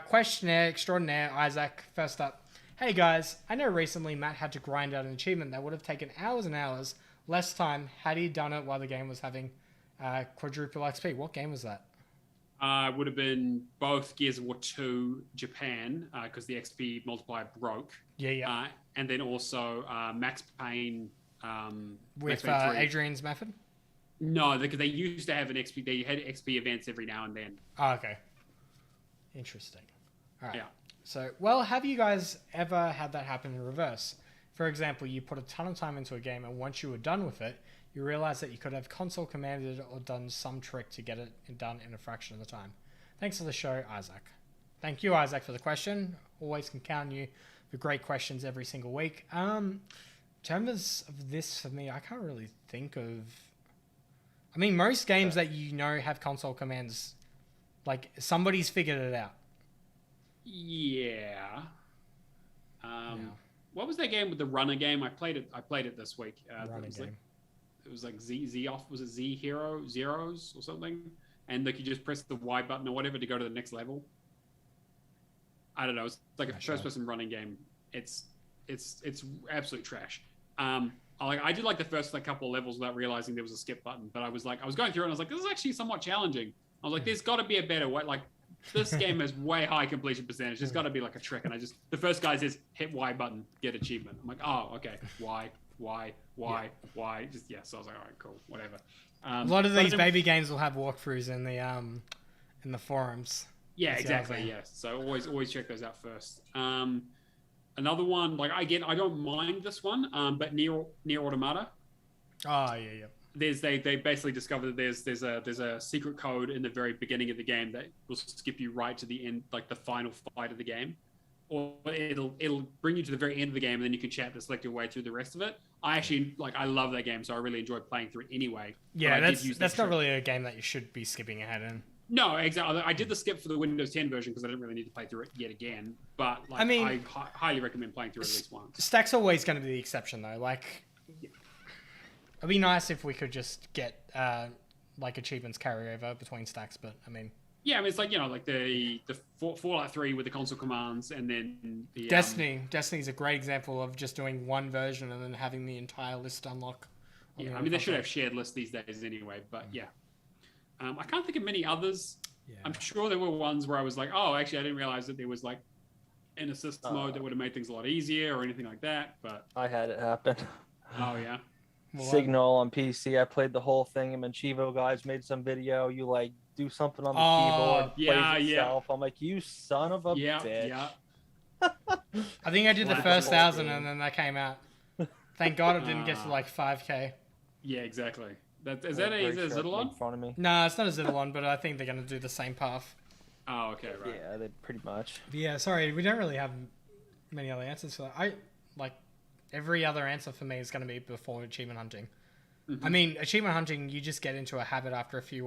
questionnaire extraordinaire, Isaac. First up. Hey guys, I know recently Matt had to grind out an achievement that would have taken hours and hours, less time had he done it while the game was having quadruple XP. What game was that? It would have been both Gears of War 2 Japan, because the XP multiplier broke. Yeah. And then also Max Payne. With Max Payne 3. Adrian's method? No, because they used to have an XP. They had XP events every now and then. Oh, okay. Interesting. All right. Yeah. So, well, have you guys ever had that happen in reverse? For example, you put a ton of time into a game, and once you were done with it, you realize that you could have console commanded or done some trick to get it done in a fraction of the time. Thanks for the show, Isaac. Thank you, Isaac, for the question. Always can count on you for great questions every single week. In terms of this, for me, I can't really think of... I mean, most games that you know have console commands, like, somebody's figured it out. Yeah. What was that game with the runner game? I played it this week. It was like Z off. Was it Z Hero Zeros or something? And like you just press the Y button or whatever to go to the next level. I don't know. It's like a first-person running game. It's absolute trash. I did like the first couple of levels without realizing there was a skip button. But I was going through it and I was like, this is actually somewhat challenging. I was like, there's got to be a better way. Like, this game has way high completion percentage. There's got to be like a trick. And the first guy says, hit Y button, get achievement. I'm like, oh, okay. Y. So I was like, all right, cool, whatever. A lot of these baby games will have walkthroughs in the forums. Yeah, exactly. Yeah. So always check those out first. Another one, like I don't mind this one, but Near Automata. Oh yeah. They basically discovered that there's a secret code in the very beginning of the game that will skip you right to the end, like the final fight of the game, or it'll bring you to the very end of the game, and then you can chat to select your way through the rest of it. I love that game, so I really enjoyed playing through it anyway. Yeah, that's not really a game that you should be skipping ahead in. No, exactly. I did the skip for the Windows 10 version because I didn't really need to play through it yet again. But I highly recommend playing through it at least once. Stack's always going to be the exception, though. Like, it'd be nice if we could just get achievements carry over between stacks, but I mean. Yeah, I mean it's like the Fallout 3 with the console commands, and then the Destiny. Destiny's a great example of just doing one version and then having the entire list unlock. Yeah, I mean they should have shared lists these days anyway, but yeah. I can't think of many others. Yeah. I'm sure there were ones where I was like, oh, actually, I didn't realize that there was like an assist mode that would have made things a lot easier or anything like that. But I had it happen. Oh yeah. Signal on PC. I played the whole thing, and Manchivo guys made some video. You like do something on the keyboard, plays itself. I'm like, you son of a bitch. Yeah. I think I did the first 1,000 and then that came out. Thank God it didn't get to like 5K. Yeah, exactly. Is that a Zidalon? In front of me. No, it's not a Zidalon, but I think they're going to do the same path. Oh, okay, right. Yeah, they pretty much. But yeah, sorry, we don't really have many other answers for that. Every other answer for me is going to be before achievement hunting. Mm-hmm. I mean, achievement hunting, you just get into a habit after a few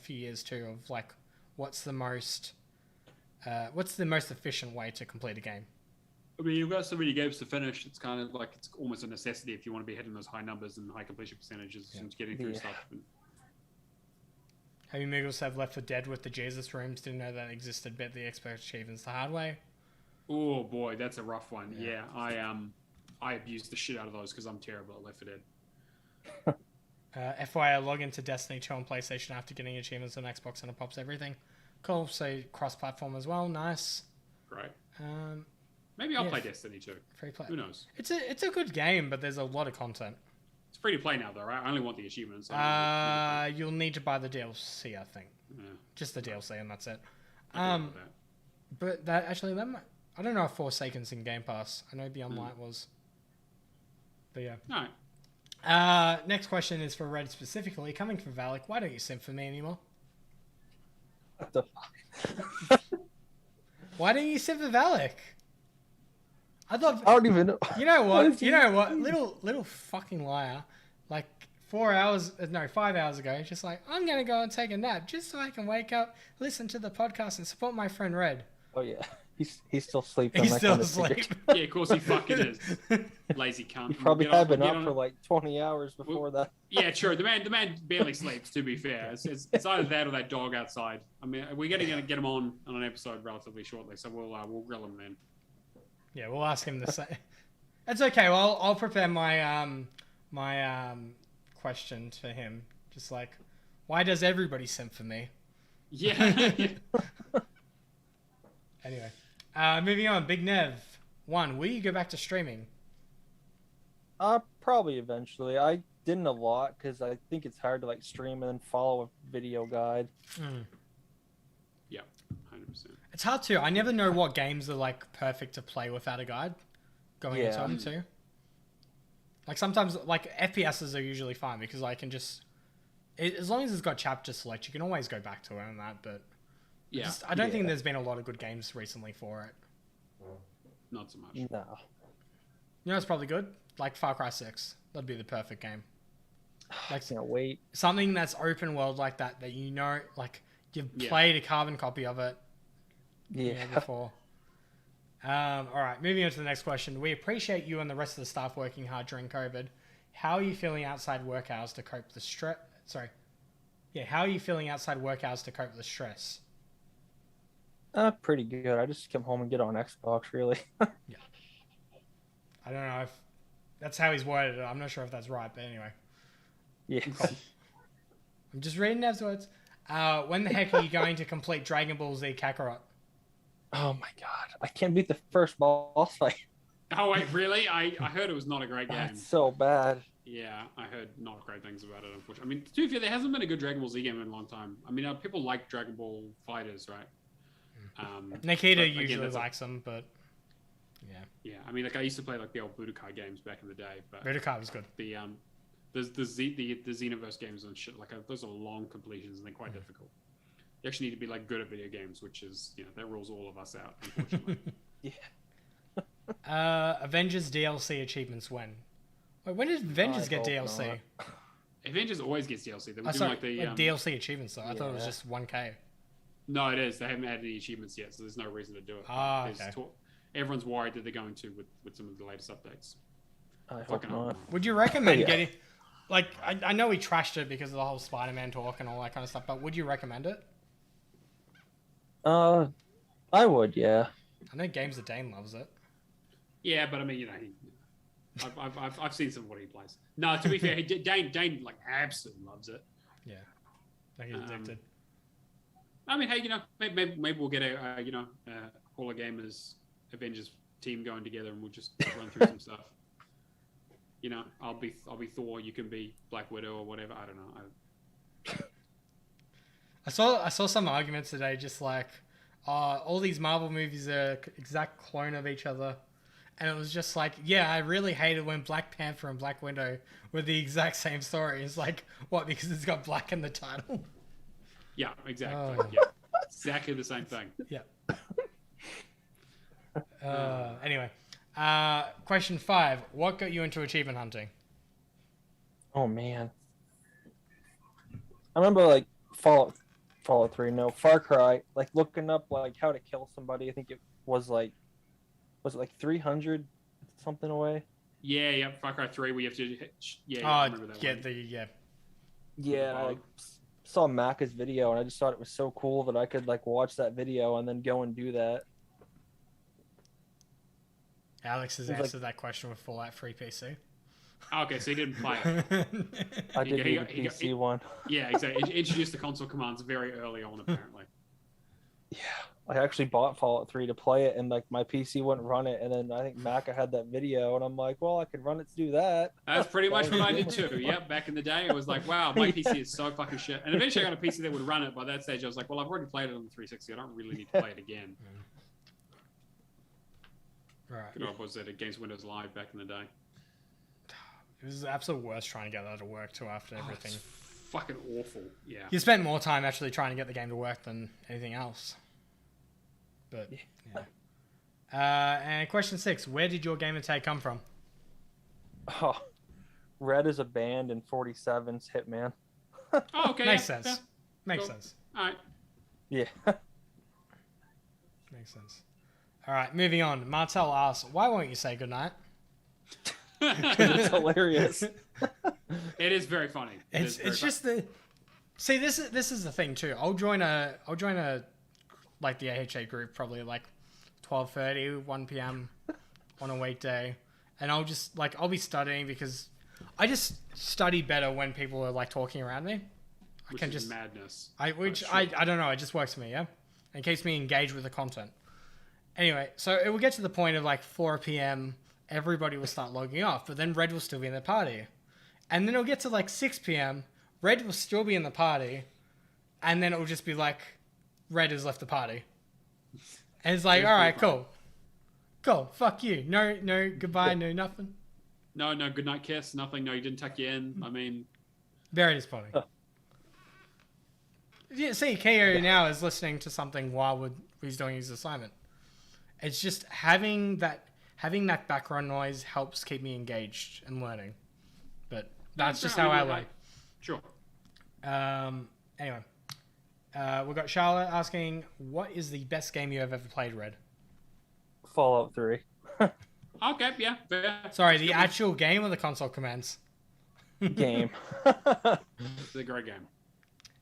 years too, of like, what's the most efficient way to complete a game? I mean, you've got so many games to finish. It's kind of like it's almost a necessity if you want to be hitting those high numbers and high completion percentages and getting through stuff. Have you Muggles have Left 4 Dead with the Jesus rooms? Didn't know that existed. Bet the expert achievements the hard way. Oh boy, that's a rough one. Yeah, I abused the shit out of those because I'm terrible at Left 4 Dead. FYI, log into Destiny 2 on PlayStation after getting achievements on Xbox and it pops everything. Cool. So cross-platform as well. Nice. Great. Maybe I'll play Destiny 2. Free play. Who knows? It's a good game, but there's a lot of content. It's free to play now, though, right? I only want the achievements. You'll need to buy the DLC, I think. Yeah. Just the DLC, and that's it. But that I don't know if Forsaken's in Game Pass. I know Beyond Light was. But yeah. All right. Next question is for Red specifically. Coming from Valak, why don't you simp for me anymore? What the fuck? Why don't you simp for Valak? I don't even know. You know what? Little fucking liar. Like 5 hours ago, just like, I'm going to go and take a nap just so I can wake up, listen to the podcast, and support my friend Red. Oh, yeah. He's still sleeping. He's still asleep. Yeah, of course he fucking is. Lazy cunt. He probably had been up for like 20 hours before that. Yeah, true. The man barely sleeps, to be fair. It's either that or that dog outside. I mean, we're going to get him on an episode relatively shortly, so we'll grill him then. Yeah, we'll ask him the same. It's okay. Well, I'll prepare my my question to him. Just like, why does everybody simp for me? Yeah. Anyway, moving on. Big Nev, will you go back to streaming? Probably eventually. I didn't a lot because I think it's hard to like stream and then follow a video guide. Yeah, 100%. It's hard to. I never know what games are like perfect to play without a guide going into them too. Like sometimes, like FPSs are usually fine because I can just, as long as it's got chapter select, you can always go back to it and that. But Yeah, I don't think there's been a lot of good games recently for it. not so much. No. You know, it's probably good. Like Far Cry 6, that'd be the perfect game. I can't wait. Something that's open world like that you know, like you've played a carbon copy of it. Before. All right, moving on to the next question. We appreciate you and the rest of the staff working hard during COVID. How are you feeling outside work hours to cope with the stress? How are you feeling outside work hours to cope with the stress? Pretty good. I just come home and get on Xbox, really. I don't know if that's how he's worded it. I'm not sure if that's right, but anyway. Yeah. Cool. I'm just reading Nev's words. When the heck are you going to complete Dragon Ball Z Kakarot? Oh my god. I can't beat the first boss fight. Oh wait, really? I heard it was not a great game. It's so bad. Yeah, I heard not great things about it, unfortunately. I mean, to be fair, there hasn't been a good Dragon Ball Z game in a long time. I mean, people like Dragon Ball Fighters, right? Nikita but again, usually likes them, but yeah. I mean, like I used to play like the old Budokai games back in the day, but Budokai was good. the Xenoverse games and shit, like those are long completions and they're quite difficult. You actually need to be like good at video games, which is, that rules all of us out, unfortunately. Avengers DLC achievements when? Wait, when did Avengers get DLC? Avengers always gets DLC. They were doing Sorry, like the DLC achievements though. I thought it was just 1K. No, it is. They haven't added any achievements yet, so there's no reason to do it. Okay. Everyone's worried that they're going to with some of the latest updates. I hope not. Would you recommend getting? Like, I know we trashed it because of the whole Spider-Man talk and all that kind of stuff, but would you recommend it? I would, yeah. I know Games that Dane loves it. Yeah, but I mean, I've seen some of what he plays. No, to be fair, Dane like absolutely loves it. Yeah, like he's addicted. I mean, hey, maybe we'll get a Hall of Gamers Avengers team going together, and we'll just run through some stuff. I'll be Thor. You can be Black Widow or whatever. I don't know. I saw some arguments today, just like, all these Marvel movies are an exact clone of each other, and it was just like, yeah, I really hated when Black Panther and Black Widow were the exact same story. It's like, what? Because it's got black in the title. Yeah, exactly. Yeah, exactly the same thing. Yeah. Anyway, question 5. What got you into achievement hunting? Oh man. I remember like Fallout 3, no, Far Cry, like looking up like how to kill somebody. I think it was it like 300 something away? Yeah, Far Cry 3 where you have to I remember that one. Yeah, I like saw Macca's video and I just thought it was so cool that I could like watch that video and then go and do that. Alex has answered that question with Fallout 3 PC. Okay, so he didn't play it. I did the PC one. Yeah, exactly. Introduced the console commands very early on, apparently. Yeah, I actually bought Fallout 3 to play it, and like my PC wouldn't run it. And then I think Macca had that video, and I'm like, well, I could run it to do that. That's pretty much what I did too. Yep, back in the day, it was like, wow, my PC is so fucking shit. And eventually, I got a PC that would run it. By that stage, I was like, well, I've already played it on the 360. I don't really need to play it again. Right. Good old was it against Windows Live back in the day. It was the absolute worst trying to get that to work too after everything. It's fucking awful. Yeah. You spent more time actually trying to get the game to work than anything else. But yeah. And question 6: where did your gamer tag come from? Oh, Red is a band and 47's Hitman. Oh, okay. Makes sense. Yeah. Makes Cool. sense. All right. Yeah. Makes sense. All right, moving on. Martel asks, why won't you say goodnight? It's hilarious. It is very funny. It's just the see. This is the thing too. I'll join a like the AHA group probably like 12:30, 1 p.m. on a weekday, and I'll just like I'll be studying because I just study better when people are like talking around me. Which can is just madness. I don't know. It just works for me. Yeah, it keeps me engaged with the content. Anyway, so it will get to the point of like 4 p.m. Everybody will start logging off, but then Red will still be in the party, and then it'll get to like 6 p.m. Red will still be in the party, and then it will just be like Red has left the party, and it's like, all right, cool, fuck you, no goodbye, no nothing. No, goodnight kiss, nothing. No, you didn't tuck you in. I mean, very disappointing. Yeah, see, KO now is listening to something while he's doing his assignment. It's just having that background noise helps keep me engaged and learning. But that's just how I learn. Sure. Anyway, we've got Charlotte asking, what is the best game you have ever played, Red? Fallout 3. Okay, yeah. Fair. Sorry, the actual game or the console commands? Game. It's a great game.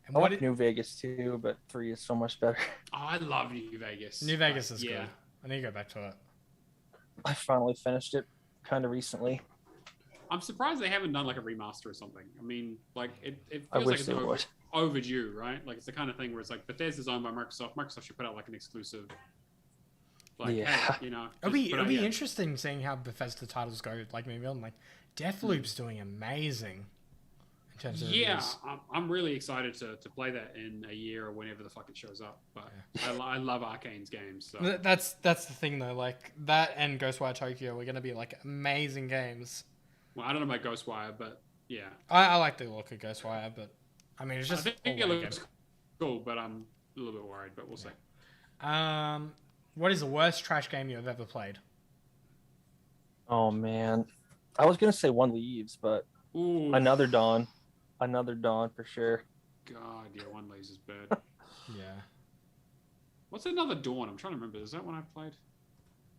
And I like New Vegas too, but 3 is so much better. Oh, I love New Vegas. New Vegas is good. I need to go back to it. I finally finished it kind of recently. I'm surprised they haven't done like a remaster or something. I mean, like it I feels wish like it's they would. overdue, right? Like it's the kind of thing where it's like Bethesda's owned by Microsoft. Microsoft should put out like an exclusive. Like, Yeah. hey, you know, It'll be interesting seeing how Bethesda titles go. Like maybe I'm like, Deathloop's doing amazing. In terms of reviews. I'm really excited to play that in a year or whenever the fuck it shows up. But I love Arcane's games. So. That's the thing though. Like that and Ghostwire Tokyo are going to be like amazing games. Well, I don't know about Ghostwire, but yeah. I like the look of Ghostwire, but I mean it's just. I think it looks cool, but I'm a little bit worried. But we'll see. What is the worst trash game you have ever played? Oh man, I was gonna say One Leaves, but Ooh. Another Dawn for sure. God, yeah, One Leaves is bad. Yeah. What's Another Dawn? I'm trying to remember. Is that one I played?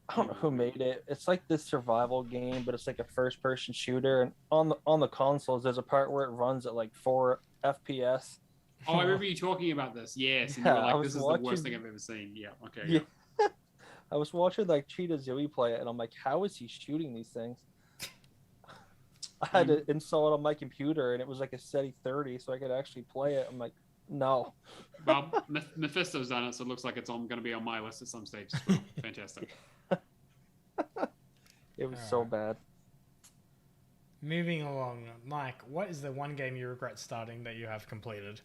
I don't know who made it. It's like this survival game, but it's like a first-person shooter. And on the consoles, there's a part where it runs at like 4 FPS. Oh, I remember you talking about this. Yes, and Yeah, you were I like, was "This is watching- the worst thing I've ever seen." Yeah. Okay. Yeah. I was watching like Cheetah Zooey play it, and I'm like, how is he shooting these things? I had to install it on my computer, and it was like a SETI 30, so I could actually play it. I'm like, no. Well, Mephisto's done it, so it looks like it's going to be on my list at some stage as well. Fantastic. It was so bad. Moving along, Mike, what is the one game you regret starting that you have completed?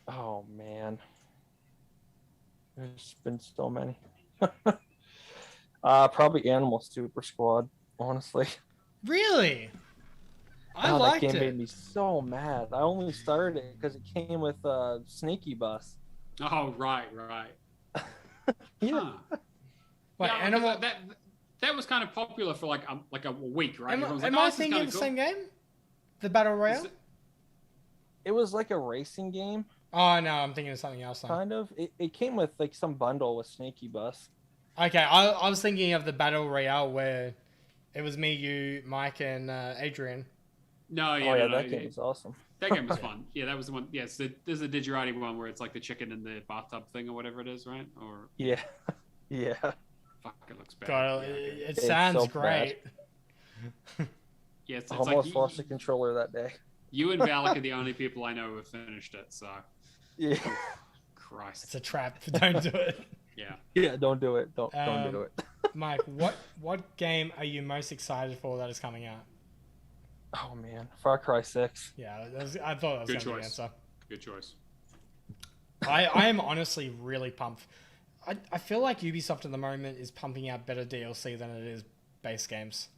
Oh man, there's been so many. Probably Animal Super Squad, honestly. Really? I Oh, liked that game it. made me so mad. I only started it because it came with Sneaky Bus. Oh, right. Yeah. Huh. Wait, Yeah, Animal... that was kind of popular for like a week, right? Everyone's Am like, I this is thinking kinda the cool. same game? The Battle Royale? It was like a racing game, Oh, no, I'm thinking of something else. Then. kind of. It came with like some bundle with Sneaky Bus. Okay, I was thinking of the Battle Royale where it was me, you, Mike, and Adrian. No, yeah, Oh yeah, no, that game was awesome. That game was fun. Yeah, that was the one. Yeah, there's a Digirati one where it's like the chicken in the bathtub thing or whatever it is, right? Or Yeah, yeah. fuck, it looks bad. God, Yeah, it It's sounds so great. yeah, it's I like almost lost the controller that day. you and Valak are the only people I know who have finished it. So, Yeah, Christ. It's a trap. Don't do it. Yeah. yeah. Don't do it. Don't do it. Mike, what game are you most excited for that is coming out? Oh man, Far Cry 6. Yeah, I thought that was Good going to be the choice. answer. Good choice. I am honestly really pumped. I feel like Ubisoft at the moment is pumping out better DLC than it is base games.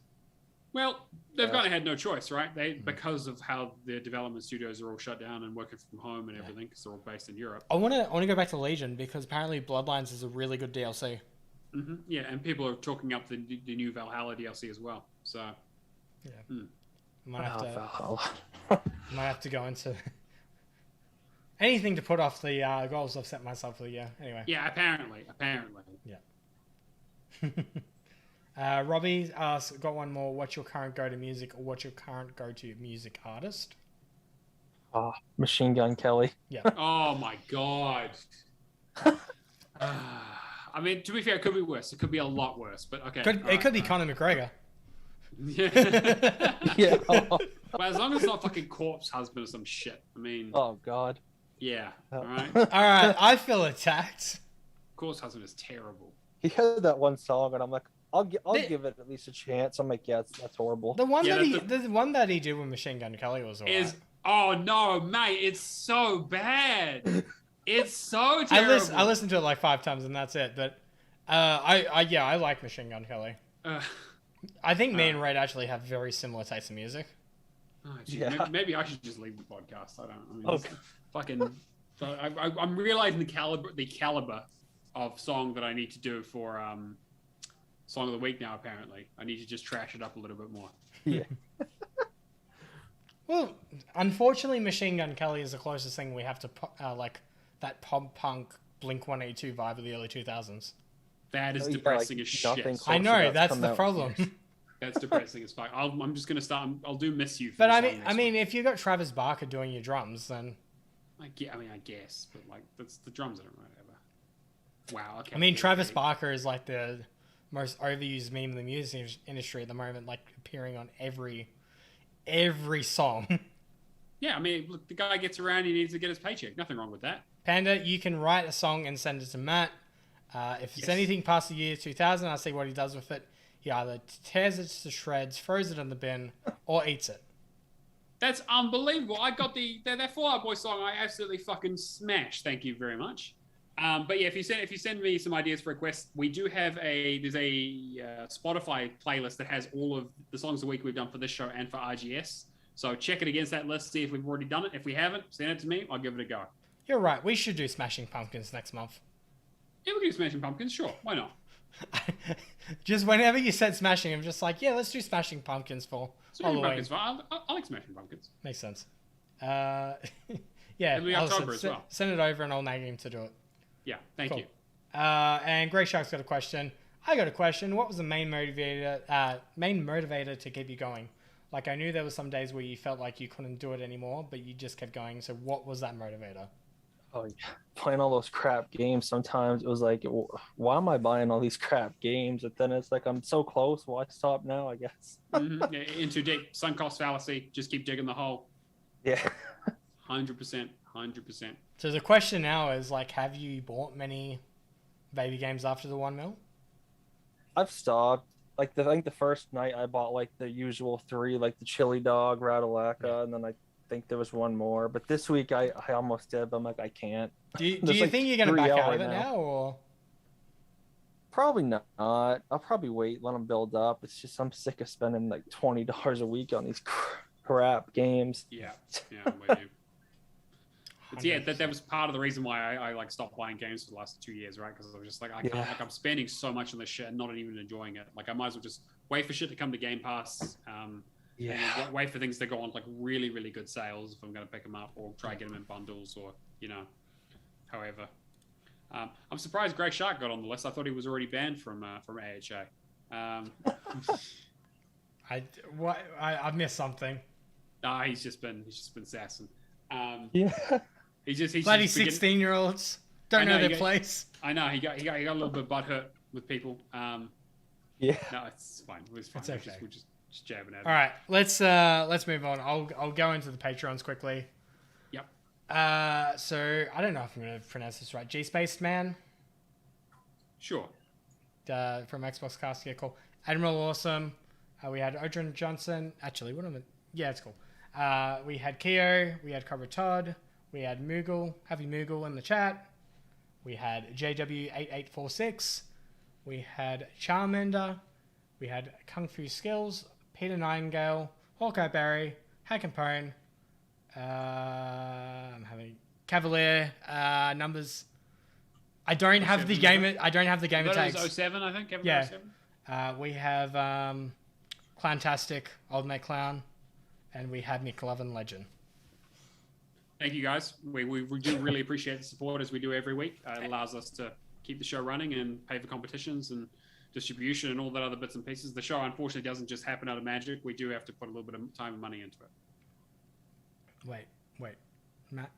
Well, they've kind of had no choice, right? Because of how their development studios are all shut down and working from home and everything, because they're all based in Europe. I want to go back to Legion because apparently Bloodlines is a really good DLC. Mm-hmm. Yeah, and people are talking up the new Valhalla DLC as well. So, Yeah. Might have to go into anything to put off the goals I've set myself for the year. Anyway. yeah, apparently. Yeah. Robbie asks, got one more. What's your current go-to music, or what's your current go-to music artist? Machine Gun Kelly. Yeah. Oh my god. I mean, to be fair, it could be worse. It could be a lot worse, but okay. It could be Conor McGregor. Yeah. Yeah. But as long as it's not fucking Corpse Husband or some shit. I mean, Oh God. yeah. All right. All right, I feel attacked. Corpse Husband is terrible. He had that one song, and I'm like, I'll The- give it at least a chance. I'm like, yeah, that's horrible. The one Yeah, that that's the one that he did with Machine Gun Kelly was alright. Is oh no, mate, it's so bad. It's so I terrible. listened to it like 5 times and that's it. But I like Machine Gun Kelly. I think me and Red actually have very similar tastes in music. Oh, gee, Yeah. maybe I should just leave the podcast. I don't. I mean, Okay. fucking. I'm realizing the caliber of song that I need to do for song of the week now. Apparently, I need to just trash it up a little bit more. Yeah. Well, unfortunately, Machine Gun Kelly is the closest thing we have to like that pop punk Blink 182 vibe of the early 2000s. That is Oh, yeah, depressing like as nothing shit. close I to know that's that's come the out in problem. years. That's depressing as fuck. I'm just gonna start. I'll do Miss You. For But the I song mean, next if you got Travis Barker doing your drums, then week. I guess, but like that's the drums I don't know ever. Wow. Okay. I mean, yeah, Travis yeah. Barker is like the most overused meme in the music industry at the moment, like appearing on every song. Yeah, I mean, look, the guy gets around. He needs to get his paycheck. Nothing wrong with that. Panda, you can write a song and send it to Matt. If it's Yes. anything past the year 2000, I'll see what he does with it. He either tears it to shreds, throws it in the bin, or eats it. That's unbelievable. I got that Fall Out Boy song. I absolutely fucking smashed. Thank you very much. But yeah, if you send me some ideas for requests, we do have there's a Spotify playlist that has all of the songs of the week we've done for this show and for RGS. So check it against that list, see if we've already done it. If we haven't, send it to me. I'll give it a go. You're right. We should do Smashing Pumpkins next month. Yeah, we can do Smashing Pumpkins. Sure, why not? Just whenever you said Smashing, I'm just like, yeah, let's do Smashing Pumpkins for Smashing Halloween. Pumpkins. I like Smashing Pumpkins. Makes sense. Yeah, It'll be Alison, October as well. Send it over and I'll nag him to do it. Yeah, thank Cool. you. And Grey Shark's got a question. I got a question. What was the main motivator to keep you going? Like, I knew there were some days where you felt like you couldn't do it anymore, but you just kept going. So what was that motivator? Oh, yeah. Playing all those crap games. Sometimes it was like, why am I buying all these crap games? And then it's like, I'm so close. Why stop now? I guess. Yeah, in too deep. Sunk cost fallacy. Just keep digging the hole. Yeah. 100%. So the question now is, like, have you bought many baby games after the 1 mil? I've stopped. Like, I think the first night I bought like the usual 3, like the Chili Dog, Radalaka, and then I think there was one more. But this week I almost did, but I'm like, I can't. Do you There's like think you're going to 3 back out out right of it now, or? Probably not. I'll probably wait, let them build up. It's just I'm sick of spending like $20 a week on these crap games. Yeah, I'm with you. But yeah, that was part of the reason why I like stopped buying games for the last 2 years, right? Because I was just like, I can't, like I'm spending so much on this shit and not even enjoying it. Like I might as well just wait for shit to come to Game Pass. And wait for things to go on like really, really good sales if I'm going to pick them up, or try to get them in bundles, or however. I'm surprised Grey Shark got on the list. I thought he was already banned from AHA. I've missed something. Nah, he's just been sassing. Yeah. He's Bloody just beginning- 16-year-olds don't know their place. I know he got a little bit butthurt with people. Yeah. No, it's fine. It was fine. It's okay. We're just jabbing at it. All right, let's move on. I'll go into the Patreons quickly. Yep. So I don't know if I'm gonna pronounce this right. G-Spaced Man Sure. from Xbox Cast. Yeah, cool. Admiral Awesome. We had Odrin Johnson. Actually, what am I? Yeah, it's cool. We had Keo. We had Cobra Todd. We had Moogle. Happy Moogle in the chat. We had JW8846. We had Charmander. We had Kung Fu Skills. Peter Nightingale. Hawkeye Barry. Hackapone. I'm having Cavalier numbers. I don't have the game. I don't have the gamer That tags. was 07, I think. Yeah. 07? We have Clowntastic, Old Mate Clown, and we have McLovin Legend. Thank you, guys. We do really appreciate the support as we do every week. It allows us to keep the show running and pay for competitions and distribution and all that other bits and pieces. The show, unfortunately, doesn't just happen out of magic. We do have to put a little bit of time and money into it. Wait. Matt?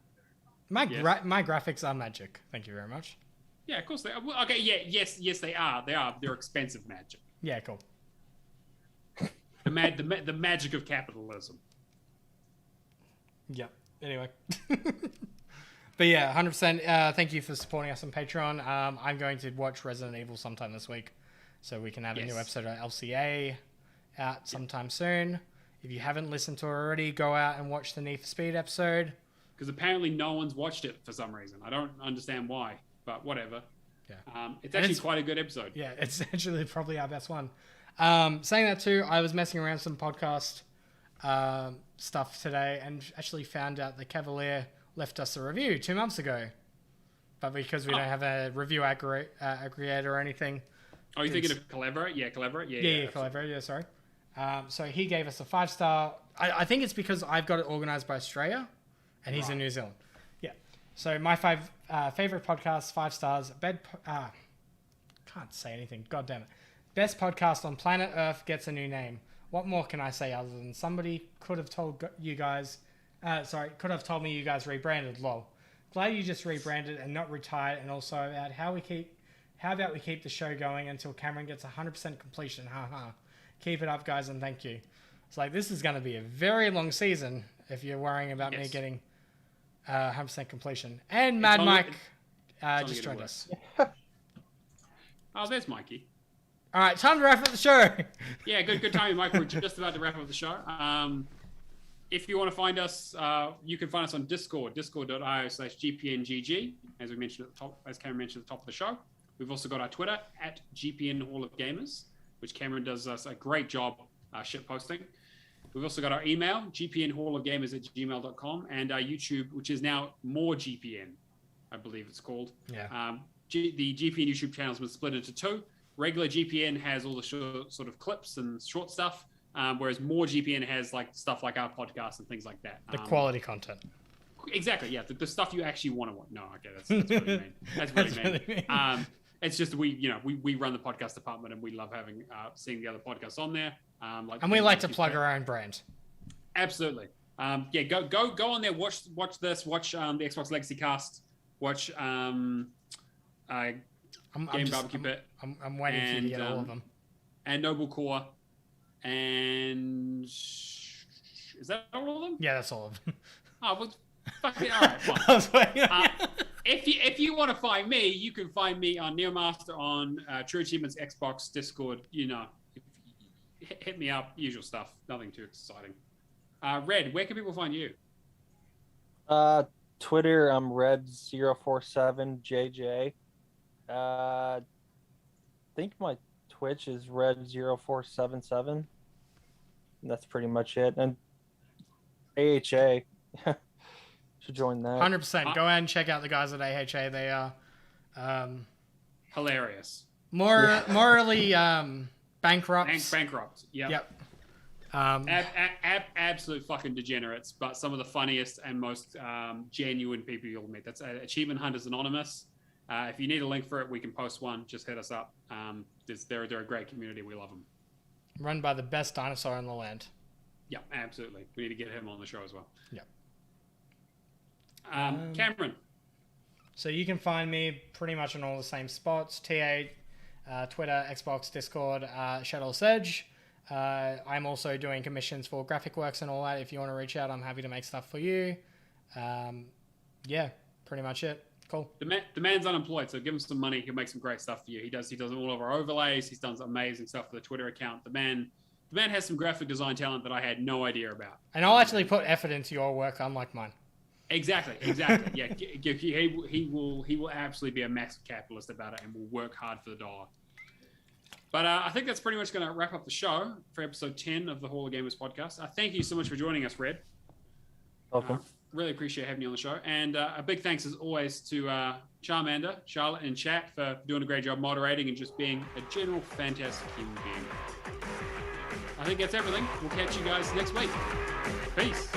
My graphics are magic. Thank you very much. Yeah, of course they are. Well, okay, yeah, yes, they are. They're expensive magic. Yeah, cool. The magic of capitalism. Yep. Anyway. But yeah, 100%. Thank you for supporting us on Patreon. I'm going to watch Resident Evil sometime this week, so we can have a new episode of LCA out sometime soon. If you haven't listened to it already, go out and watch the Need for Speed episode. Because apparently no one's watched it for some reason. I don't understand why, but whatever. Yeah. It's actually quite a good episode. Yeah, it's actually probably our best one. Saying that too, I was messing around some podcast stuff today and actually found out that Cavalier left us a review 2 months ago. But because we don't have a review aggregator or anything. Oh, you're thinking of Collaborate? Yeah, Collaborate. Yeah, Collaborate. Yeah, sorry. So he gave us a 5-star. I think it's because I've got it organized by Australia and he's in New Zealand. Yeah. So my favorite podcasts, 5 stars. Can't say anything. God damn it. Best podcast on planet Earth gets a new name. What more can I say other than somebody could have told you guys... could have told me you guys rebranded, lol. Glad you just rebranded and not retired, and also about how about we keep the show going until Cameron gets 100% completion, haha. Keep it up, guys, and thank you. It's like, this is going to be a very long season if you're worrying about me getting 100% completion. And Mad Mike just joined us. Oh, there's Mikey. All right, time to wrap up the show. Yeah, good timing, Mike. We're just about to wrap up the show. If you want to find us, you can find us on Discord, discord.io/GPNGG, as we mentioned at the top, as Cameron mentioned at the top of the show. We've also got our Twitter at GPN Hall of Gamers, which Cameron does us a great job shit posting. We've also got our email, gpnhallofgamers@gmail.com, and our YouTube, which is now more GPN, I believe it's called. Yeah. The GPN YouTube channel has been split into 2. Regular GPN has all the sort of clips and short stuff, whereas more GPN has like stuff like our podcast and things like that. The quality content. Exactly, yeah. The stuff you actually want to watch. No, okay, that's what you mean. That's what you mean. It's just we run the podcast department and we love having seeing the other podcasts on there. And we like to plug our own brand. Absolutely. Go on there. Watch this. Watch the Xbox Legacy Cast. Watch Game Barbecue Pit. I'm waiting for you to get all of them. And Noble Core. And is that all of them? Yeah, that's all of them. Oh, well, fuck it. All right, fine. I was waiting. If you want to find me, you can find me on Neomaster on True Achievements Xbox Discord. Hit me up. Usual stuff. Nothing too exciting. Red, where can people find you? Twitter, I'm Red047JJ. I think my Twitch is Red0477. And that's pretty much it. And AHA. Should join that. 100%. Go ahead and check out the guys at AHA. They are hilarious. Morally bankrupt. Bankrupt. Yep. Absolute fucking degenerates, but some of the funniest and most genuine people you'll meet. That's Achievement Hunters Anonymous. If you need a link for it, we can post one. Just hit us up. They're a great community. We love them. Run by the best dinosaur in the land. Yeah, absolutely. We need to get him on the show as well. Yeah. Cameron. So you can find me pretty much in all the same spots. TA, Twitter, Xbox, Discord, Shadowless Edge. I'm also doing commissions for graphic works and all that. If you want to reach out, I'm happy to make stuff for you. Yeah, pretty much it. Cool. The man's unemployed, so give him some money. He'll make some great stuff for you. He does all of our overlays. He's done some amazing stuff for the Twitter account. The man has some graphic design talent that I had no idea about. And I'll actually put effort into your work, unlike mine. Exactly. Yeah, he will absolutely be a massive capitalist about it and will work hard for the dollar. But I think that's pretty much going to wrap up the show for episode 10 of the Hall of Gamers podcast. Thank you so much for joining us, Red. Welcome. Really appreciate having you on the show. And a big thanks, as always, to Charmander, Charlotte, and chat for doing a great job moderating and just being a general fantastic human being. I think that's everything. We'll catch you guys next week. Peace.